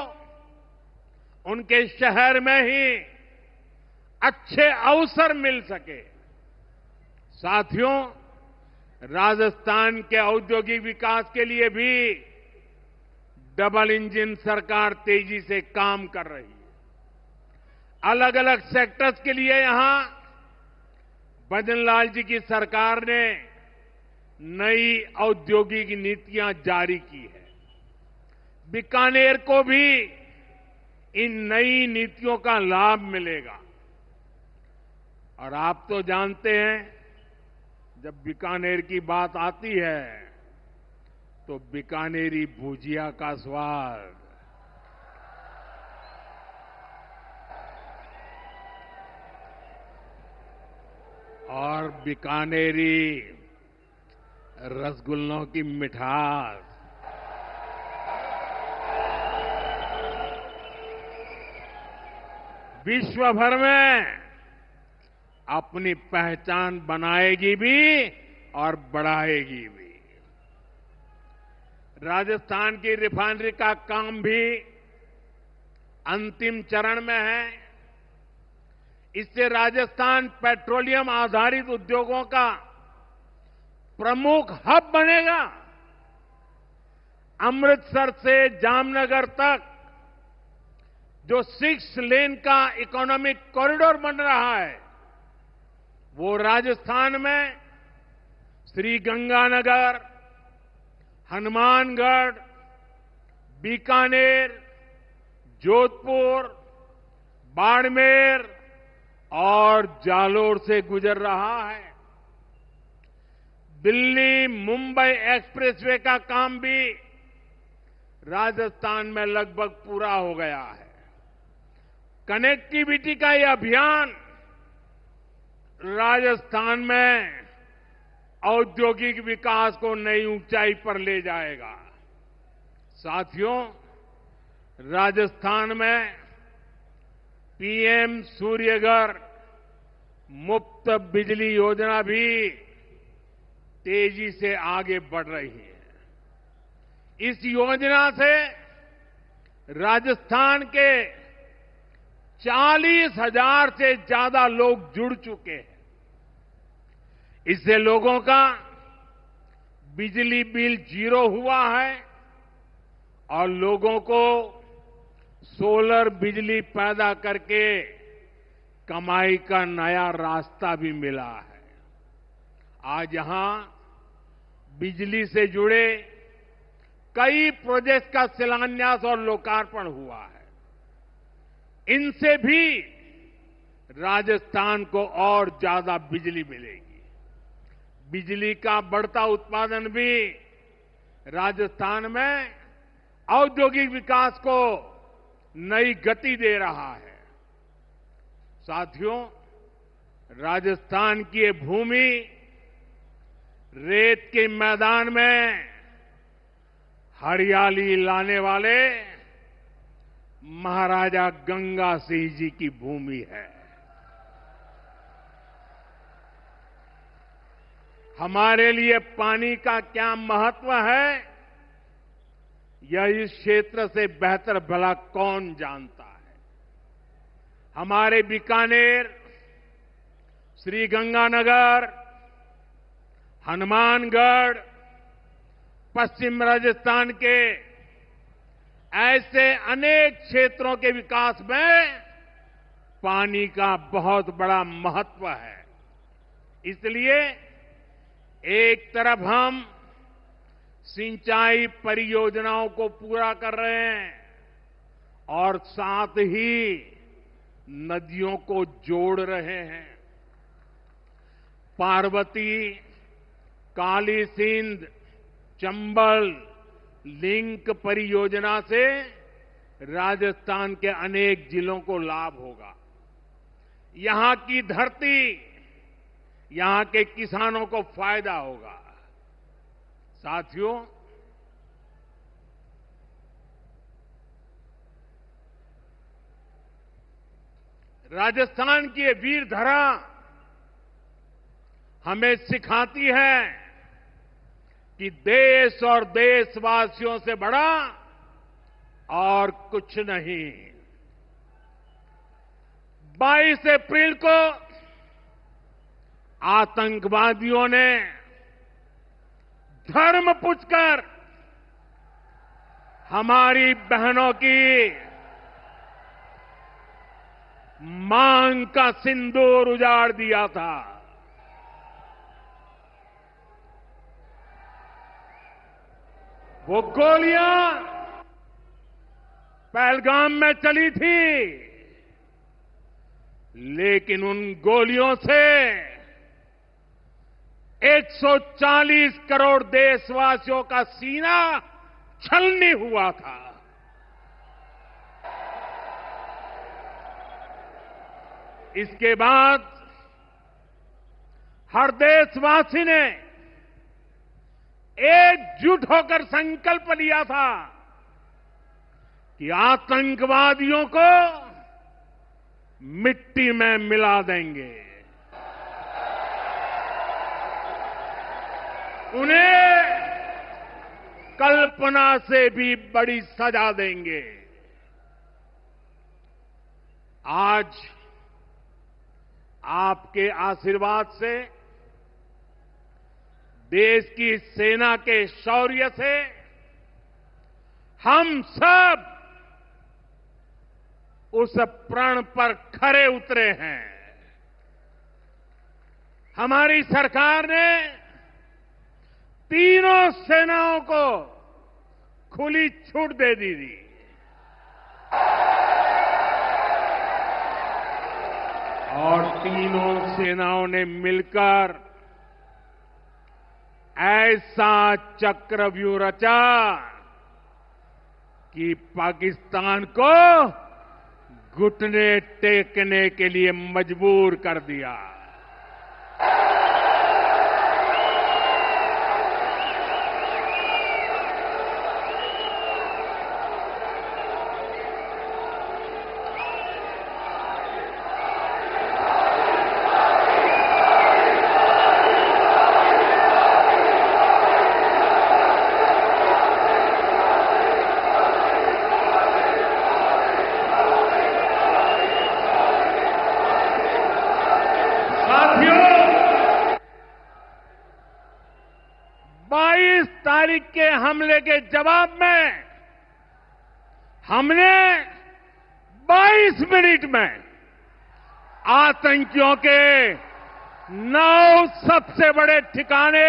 उनके शहर में ही अच्छे अवसर मिल सके। साथियों, राजस्थान के औद्योगिक विकास के लिए भी डबल इंजन सरकार तेजी से काम कर रही है। अलग अलग सेक्टर्स के लिए यहां भजनलाल जी की सरकार ने नई औद्योगिक नीतियां जारी की है। बीकानेर को भी इन नई नीतियों का लाभ मिलेगा। और आप तो जानते हैं, जब बीकानेर की बात आती है तो बीकानेरी भुजिया का स्वाद, और बीकानेरी रसगुल्लों की मिठास, विश्व भर में अपनी पहचान बनाएगी भी और बढ़ाएगी भी। राजस्थान की रिफाइनरी का काम भी अंतिम चरण में है। इससे राजस्थान पेट्रोलियम आधारित उद्योगों का प्रमुख हब बनेगा। अमृतसर से जामनगर तक जो 6 लेन का इकोनॉमिक कॉरिडोर बन रहा है, वो राजस्थान में श्रीगंगानगर, हनुमानगढ़, बीकानेर, जोधपुर, बाड़मेर और जालोर से गुजर रहा है। दिल्ली मुंबई एक्सप्रेसवे का काम भी राजस्थान में लगभग पूरा हो गया है। कनेक्टिविटी का ये अभियान राजस्थान में औद्योगिक विकास को नई ऊंचाई पर ले जाएगा। साथियों, राजस्थान में पीएम सूर्यघर मुफ्त बिजली योजना भी तेजी से आगे बढ़ रही है। इस योजना से राजस्थान के 40,000 से ज्यादा लोग जुड़ चुके हैं। इससे लोगों का बिजली बिल 0 हुआ है और लोगों को सोलर बिजली पैदा करके कमाई का नया रास्ता भी मिला है। आज यहां बिजली से जुड़े कई प्रोजेक्ट का शिलान्यास और लोकार्पण हुआ है। इनसे भी राजस्थान को और ज्यादा बिजली मिलेगी। बिजली का बढ़ता उत्पादन भी राजस्थान में औद्योगिक विकास को नई गति दे रहा है। साथियों, राजस्थान की ये भूमि रेत के मैदान में हरियाली लाने वाले महाराजा गंगा सिंह जी की भूमि है। हमारे लिए पानी का क्या महत्व है, यह इस क्षेत्र से बेहतर भला कौन जानता है। हमारे बीकानेर, श्रीगंगानगर, हनुमानगढ़, पश्चिम राजस्थान के ऐसे अनेक क्षेत्रों के विकास में पानी का बहुत बड़ा महत्व है। इसलिए एक तरफ हम सिंचाई परियोजनाओं को पूरा कर रहे हैं और साथ ही नदियों को जोड़ रहे हैं। पार्वती, काली सिंध, चंबल लिंक परियोजना से राजस्थान के अनेक जिलों को लाभ होगा। यहां की धरती, यहां के किसानों को फायदा होगा। साथियों, राजस्थान की ये वीर धरा हमें सिखाती है कि देश और देशवासियों से बड़ा और कुछ नहीं। 22 अप्रैल को आतंकवादियों ने धर्म पूछकर हमारी बहनों की मांग का सिंदूर उजाड़ दिया था। वो गोलियां पहलगाम में चली थी, लेकिन उन गोलियों से 140 करोड़ देशवासियों का सीना छलनी हुआ था। इसके बाद हर देशवासी ने एकजुट होकर संकल्प लिया था कि आतंकवादियों को मिट्टी में मिला देंगे, उन्हें कल्पना से भी बड़ी सजा देंगे। आज आपके आशीर्वाद से, देश की सेना के शौर्य से हम सब उस प्रण पर खरे उतरे हैं। हमारी सरकार ने तीनों सेनाओं को खुली छूट दे दी थी। और तीनों सेनाओं ने मिलकर ऐसा चक्रव्यूह रचा कि पाकिस्तान को घुटने टेकने के लिए मजबूर कर दिया। तारीख के हमले के जवाब में हमने 22 मिनट में आतंकियों के 9 सबसे बड़े ठिकाने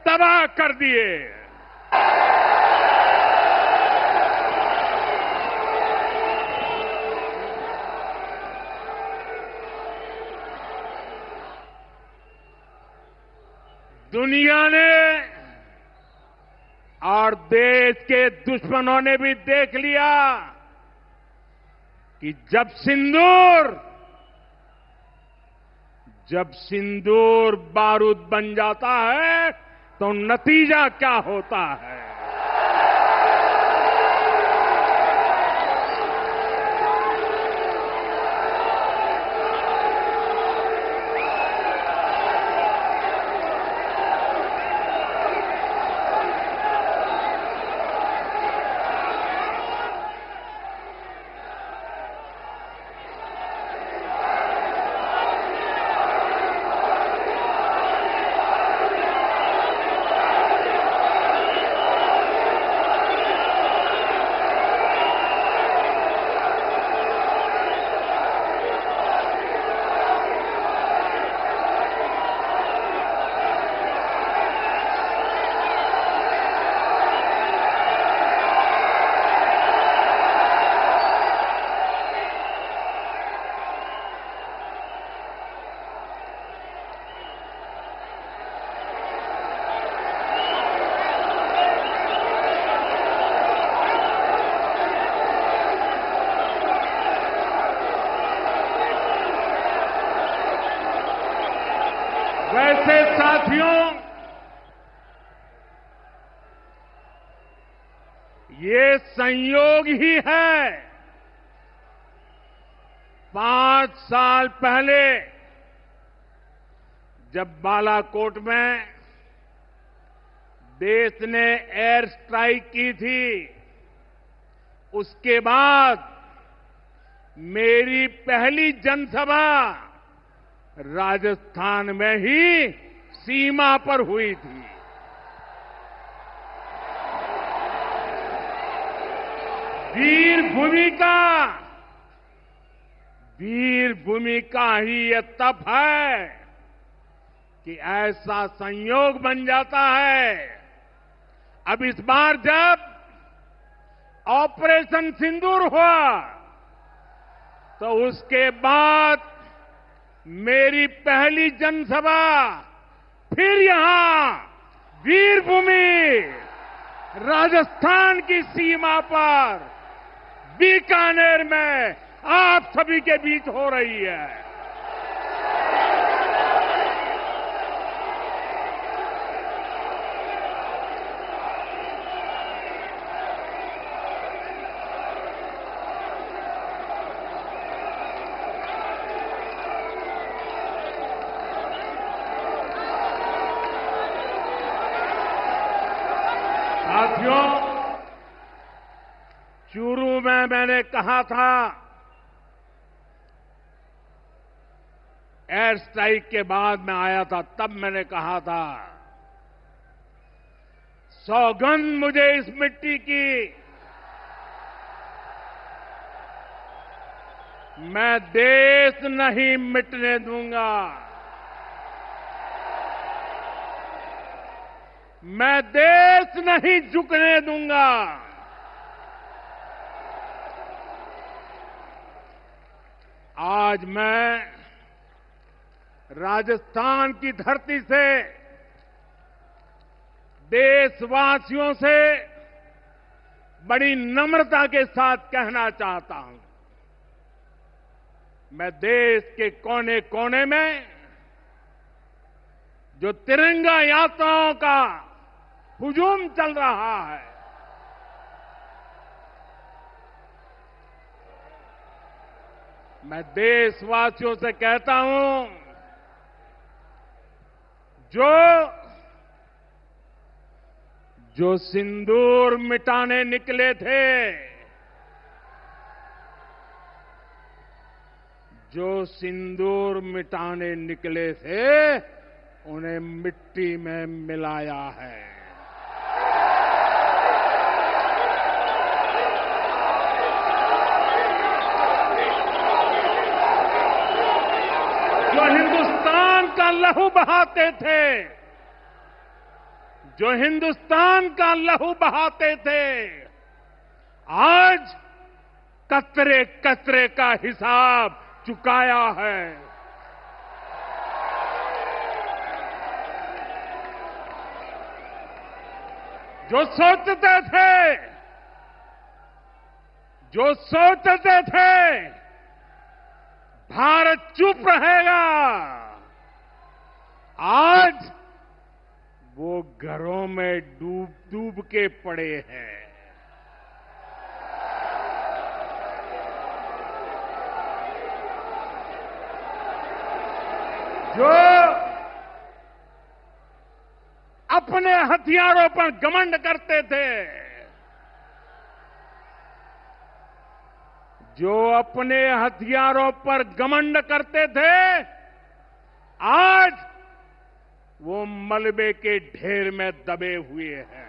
तबाह कर दिए। दुनिया ने और देश के दुश्मनों ने भी देख लिया कि जब सिंदूर बारूद बन जाता है तो नतीजा क्या होता है। ये संयोग ही है। 5 साल पहले जब बालाकोट में देश ने एयर स्ट्राइक की थी, उसके बाद मेरी पहली जनसभा राजस्थान में ही सीमा पर हुई थी। वीर भूमि का ही ये तप है कि ऐसा संयोग बन जाता है। अब इस बार जब ऑपरेशन सिंदूर हुआ तो उसके बाद मेरी पहली जनसभा फिर यहां वीर भूमि राजस्थान की सीमा पर बीकानेर में आप सभी के बीच हो रही है। साथियों, चूरू में मैंने कहा था, एयर स्ट्राइक के बाद मैं आया था, तब मैंने कहा था, सौगंध मुझे इस मिट्टी की, मैं देश नहीं मिटने दूंगा। मैं देश नहीं झुकने दूंगा। आज मैं राजस्थान की धरती से देशवासियों से बड़ी नम्रता के साथ कहना चाहता हूं, मैं देश के कोने कोने में जो तिरंगा यात्राओं का हुजूम चल रहा है, मैं देशवासियों से कहता हूं, जो सिंदूर मिटाने निकले थे, जो सिंदूर मिटाने निकले थे, उन्हें मिट्टी में मिलाया है। जो हिंदुस्तान का लहू बहाते थे, जो हिंदुस्तान का लहू बहाते थे, आज कतरे कतरे का हिसाब चुकाया है। जो सोचते थे भारत चुप रहेगा, आज वो घरों में डूब डूब के पड़े हैं। जो अपने हथियारों पर घमंड करते थे, जो अपने हथियारों पर घमंड करते थे, आज वो मलबे के ढेर में दबे हुए हैं।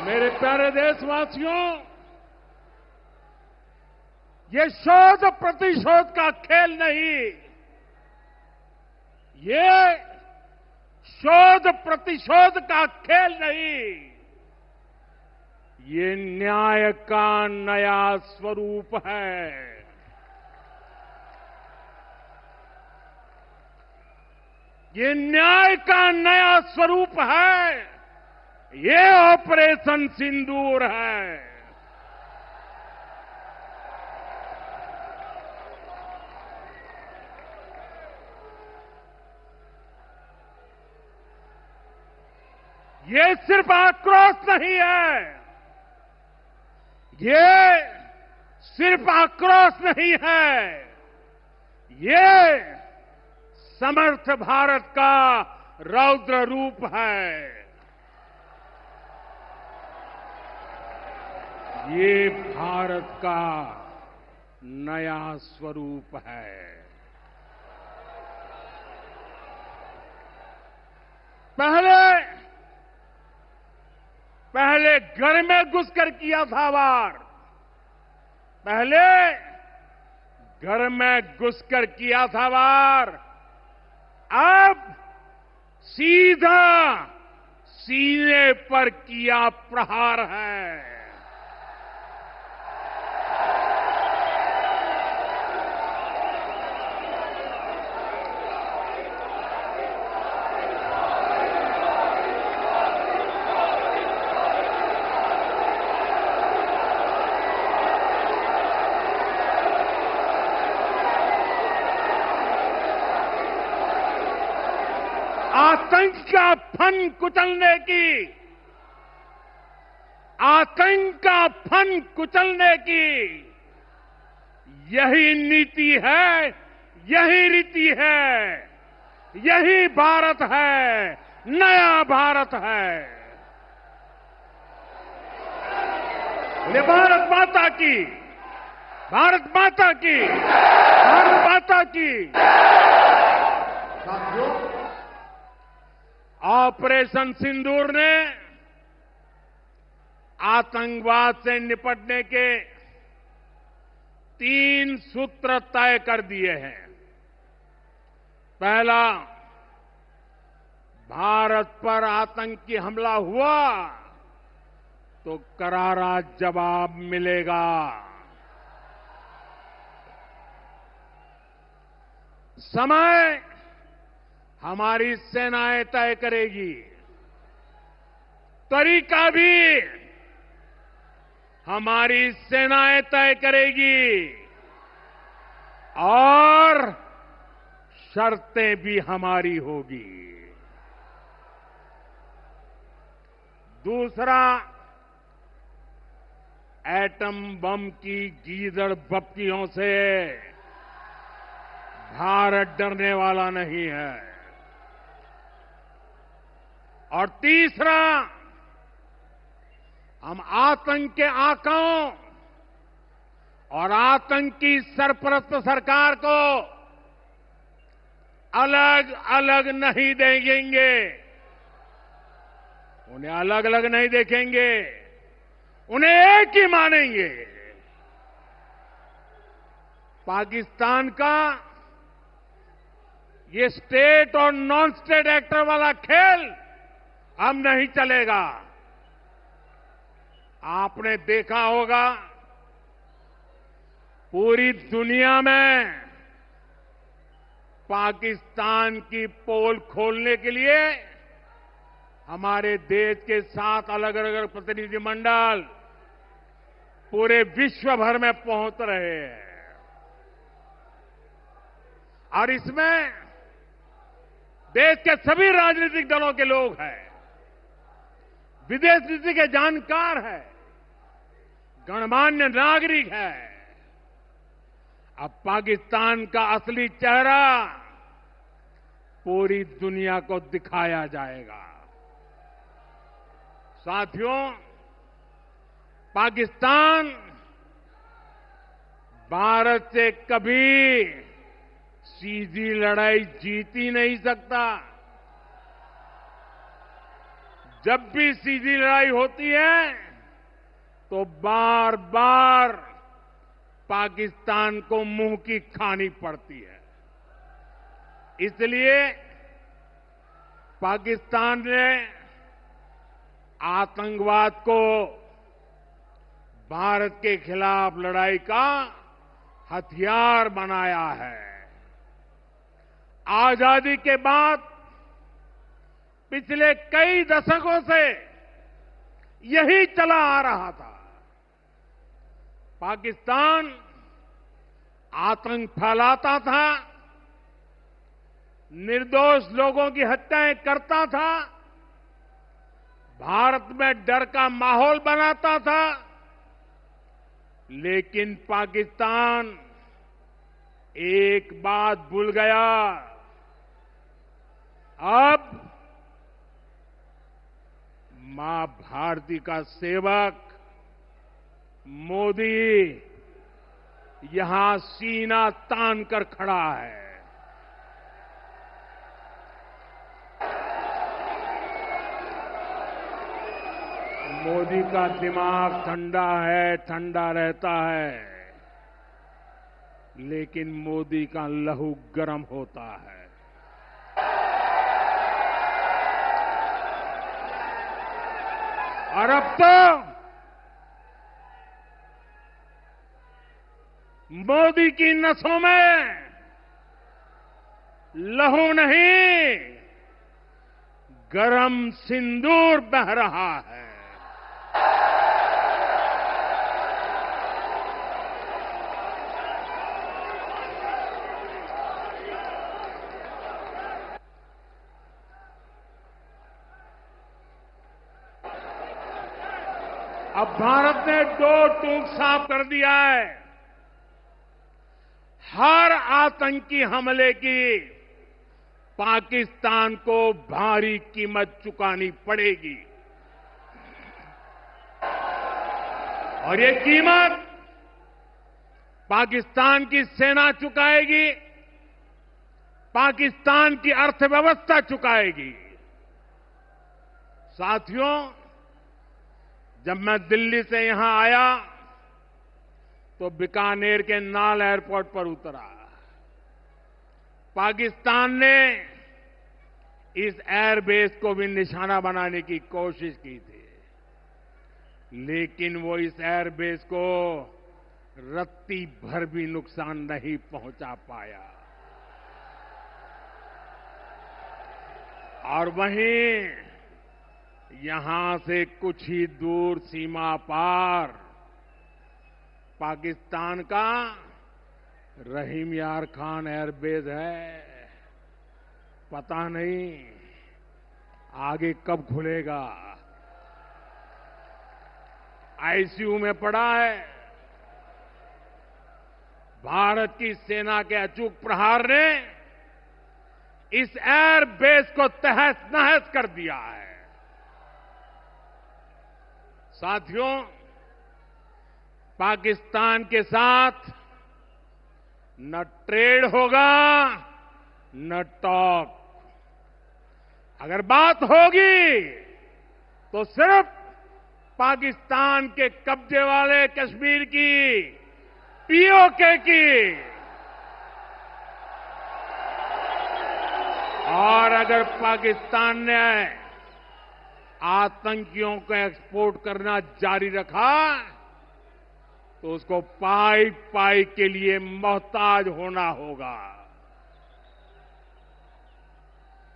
मेरे प्यारे देशवासियों, ये शोध प्रतिशोध का खेल नहीं, ये शोध प्रतिशोध का खेल नहीं, ये न्याय का नया स्वरूप है। ये न्याय का नया स्वरूप है। ये ऑपरेशन सिंदूर है। ये सिर्फ आक्रोश नहीं है, ये सिर्फ आक्रोश नहीं है, ये समर्थ भारत का रौद्र रूप है। ये भारत का नया स्वरूप है। पहले घर में घुसकर किया था वार, पहले घर में घुसकर किया था वार, अब सीधा सीने पर किया प्रहार है। आतंक का फन कुचलने की, आतंक का फन कुचलने की यही नीति है, यही रीति है, यही भारत है, नया भारत है। बोले भारत माता की, भारत माता की, भारत माता की। साथियों, ऑपरेशन सिंदूर ने आतंकवाद से निपटने के 3 सूत्र तय कर दिए हैं। पहला, भारत पर आतंकी हमला हुआ तो करारा जवाब मिलेगा। समय हमारी सेनाएं तय करेगी, तरीका भी हमारी सेनाएं तय करेगी और शर्तें भी हमारी होगी। दूसरा, एटम बम की गीदड़ बप्तियों से भारत डरने वाला नहीं है। और तीसरा, हम आतंक के आकाओं और आतंकी सरपरस्त सरकार को अलग अलग नहीं देंगे, उन्हें अलग अलग नहीं देखेंगे, उन्हें एक ही मानेंगे। पाकिस्तान का ये स्टेट और नॉन स्टेट एक्टर वाला खेल अब नहीं चलेगा। आपने देखा होगा, पूरी दुनिया में पाकिस्तान की पोल खोलने के लिए हमारे देश के 7 अलग अलग प्रतिनिधिमंडल पूरे विश्व भर में पहुंच रहे हैं। और इसमें देश के सभी राजनीतिक दलों के लोग हैं, विदेश नीति के जानकार है, गणमान्य नागरिक है। अब पाकिस्तान का असली चेहरा पूरी दुनिया को दिखाया जाएगा। साथियों, पाकिस्तान भारत से कभी सीधी लड़ाई जीत ही नहीं सकता। जब भी सीधी लड़ाई होती है तो बार बार पाकिस्तान को मुंह की खानी पड़ती है। इसलिए पाकिस्तान ने आतंकवाद को भारत के खिलाफ लड़ाई का हथियार बनाया है। आजादी के बाद पिछले कई दशकों से यही चला आ रहा था। पाकिस्तान आतंक फैलाता था, निर्दोष लोगों की हत्याएं करता था, भारत में डर का माहौल बनाता था, लेकिन पाकिस्तान एक बात भूल गया। अब मां भारती का सेवक मोदी यहां सीना तान कर खड़ा है। मोदी का दिमाग ठंडा है, ठंडा रहता है, लेकिन मोदी का लहू गर्म होता है। और अब तो मोदी की नसों में लहू नहीं, गरम सिंदूर बह रहा है। अब भारत ने दो टूक साफ कर दिया है। हर आतंकी हमले की पाकिस्तान को भारी कीमत चुकानी पड़ेगी, और ये कीमत पाकिस्तान की सेना चुकाएगी, पाकिस्तान की अर्थव्यवस्था चुकाएगी। साथियों, जब मैं दिल्ली से यहां आया तो बीकानेर के नाल एयरपोर्ट पर उतरा। पाकिस्तान ने इस एयरबेस को भी निशाना बनाने की कोशिश की थी, लेकिन वो इस एयरबेस को रत्ती भर भी नुकसान नहीं पहुंचा पाया। और वहीं यहां से कुछ ही दूर सीमा पार पाकिस्तान का रहीम यार खान एयरबेस है। पता नहीं आगे कब खुलेगा। आईसीयू में पड़ा है। भारत की सेना के अचूक प्रहार ने इस एयरबेस को तहस नहस कर दिया है। साथियों, पाकिस्तान के साथ न ट्रेड होगा न टॉक। अगर बात होगी तो सिर्फ पाकिस्तान के कब्जे वाले कश्मीर की, पीओके की। और अगर पाकिस्तान ने आतंकियों को एक्सपोर्ट करना जारी रखा तो उसको पाई पाई के लिए मोहताज होना होगा।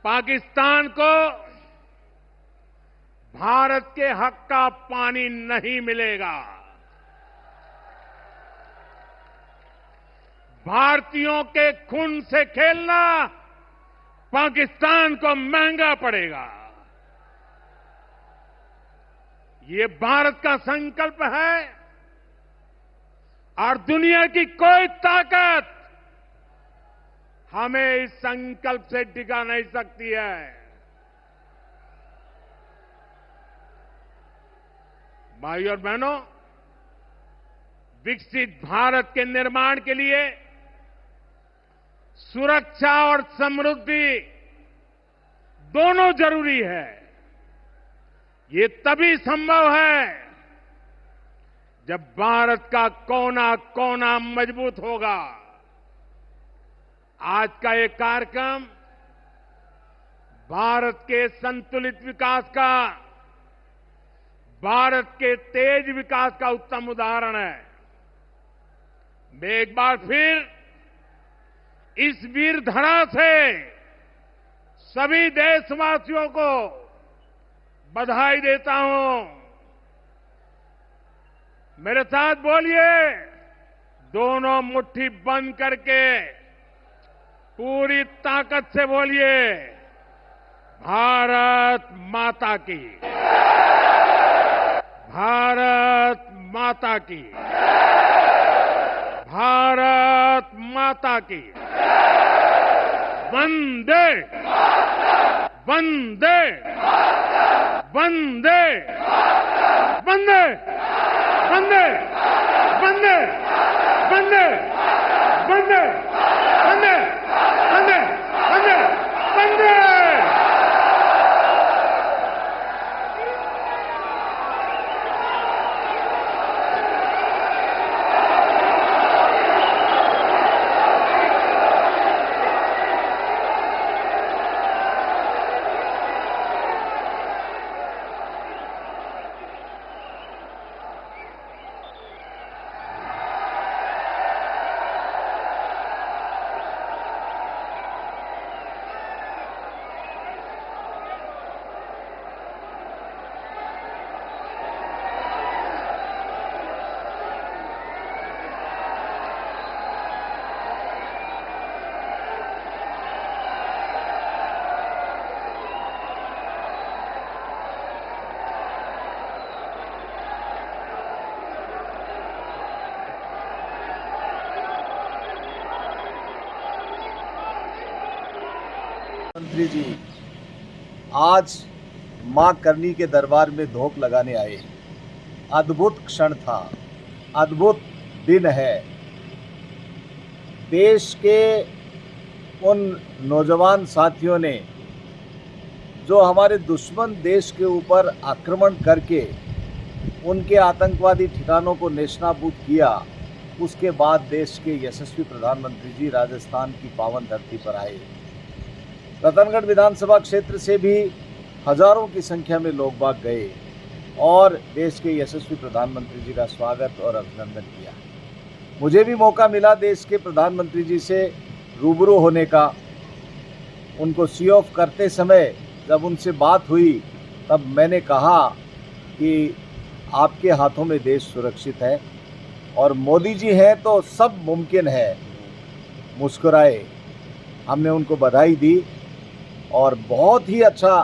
पाकिस्तान को भारत के हक का पानी नहीं मिलेगा। भारतीयों के खून से खेलना पाकिस्तान को महंगा पड़ेगा। ये भारत का संकल्प है और दुनिया की कोई ताकत हमें इस संकल्प से टिका नहीं सकती है। भाइयों और बहनों, विकसित भारत के निर्माण के लिए सुरक्षा और समृद्धि दोनों जरूरी है। ये तभी संभव है जब भारत का कोना कोना मजबूत होगा। आज का ये कार्यक्रम भारत के संतुलित विकास का, भारत के तेज विकास का उत्तम उदाहरण है। मैं एक बार फिर इस वीर धरा से सभी देशवासियों को बधाई देता हूं। मेरे साथ बोलिए, दोनों मुट्ठी बंद करके पूरी ताकत से बोलिए, भारत माता की। भारत माता की, भारत माता की, वंदे वंदे वंदे वंदे वंदे वंदे वंदे वंदे वंदे वंदे वंदे वंदे। मंत्री जी आज मां करनी के दरबार में धोख लगाने आए। अद्भुत क्षण था, अद्भुत दिन है। देश के उन नौजवान साथियों ने जो हमारे दुश्मन देश के ऊपर आक्रमण करके उनके आतंकवादी ठिकानों को नेस्तनाबूद किया, उसके बाद देश के यशस्वी प्रधानमंत्री जी राजस्थान की पावन धरती पर आए। रतनगढ़ विधानसभा क्षेत्र से भी हजारों की संख्या में लोग बाग गए और देश के यशस्वी प्रधानमंत्री जी का स्वागत और अभिनंदन किया। मुझे भी मौका मिला देश के प्रधानमंत्री जी से रूबरू होने का। उनको सी ऑफ करते समय जब उनसे बात हुई तब मैंने कहा कि आपके हाथों में देश सुरक्षित है और मोदी जी हैं तो सब मुमकिन है। मुस्कुराए, हमने उनको बधाई दी और बहुत ही अच्छा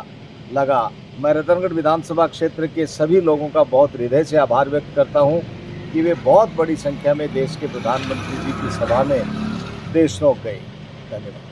लगा। मैं रतनगढ़ विधानसभा क्षेत्र के सभी लोगों का बहुत हृदय से आभार व्यक्त करता हूं कि वे बहुत बड़ी संख्या में देश के प्रधानमंत्री जी की सभा में देशनोक गए। धन्यवाद।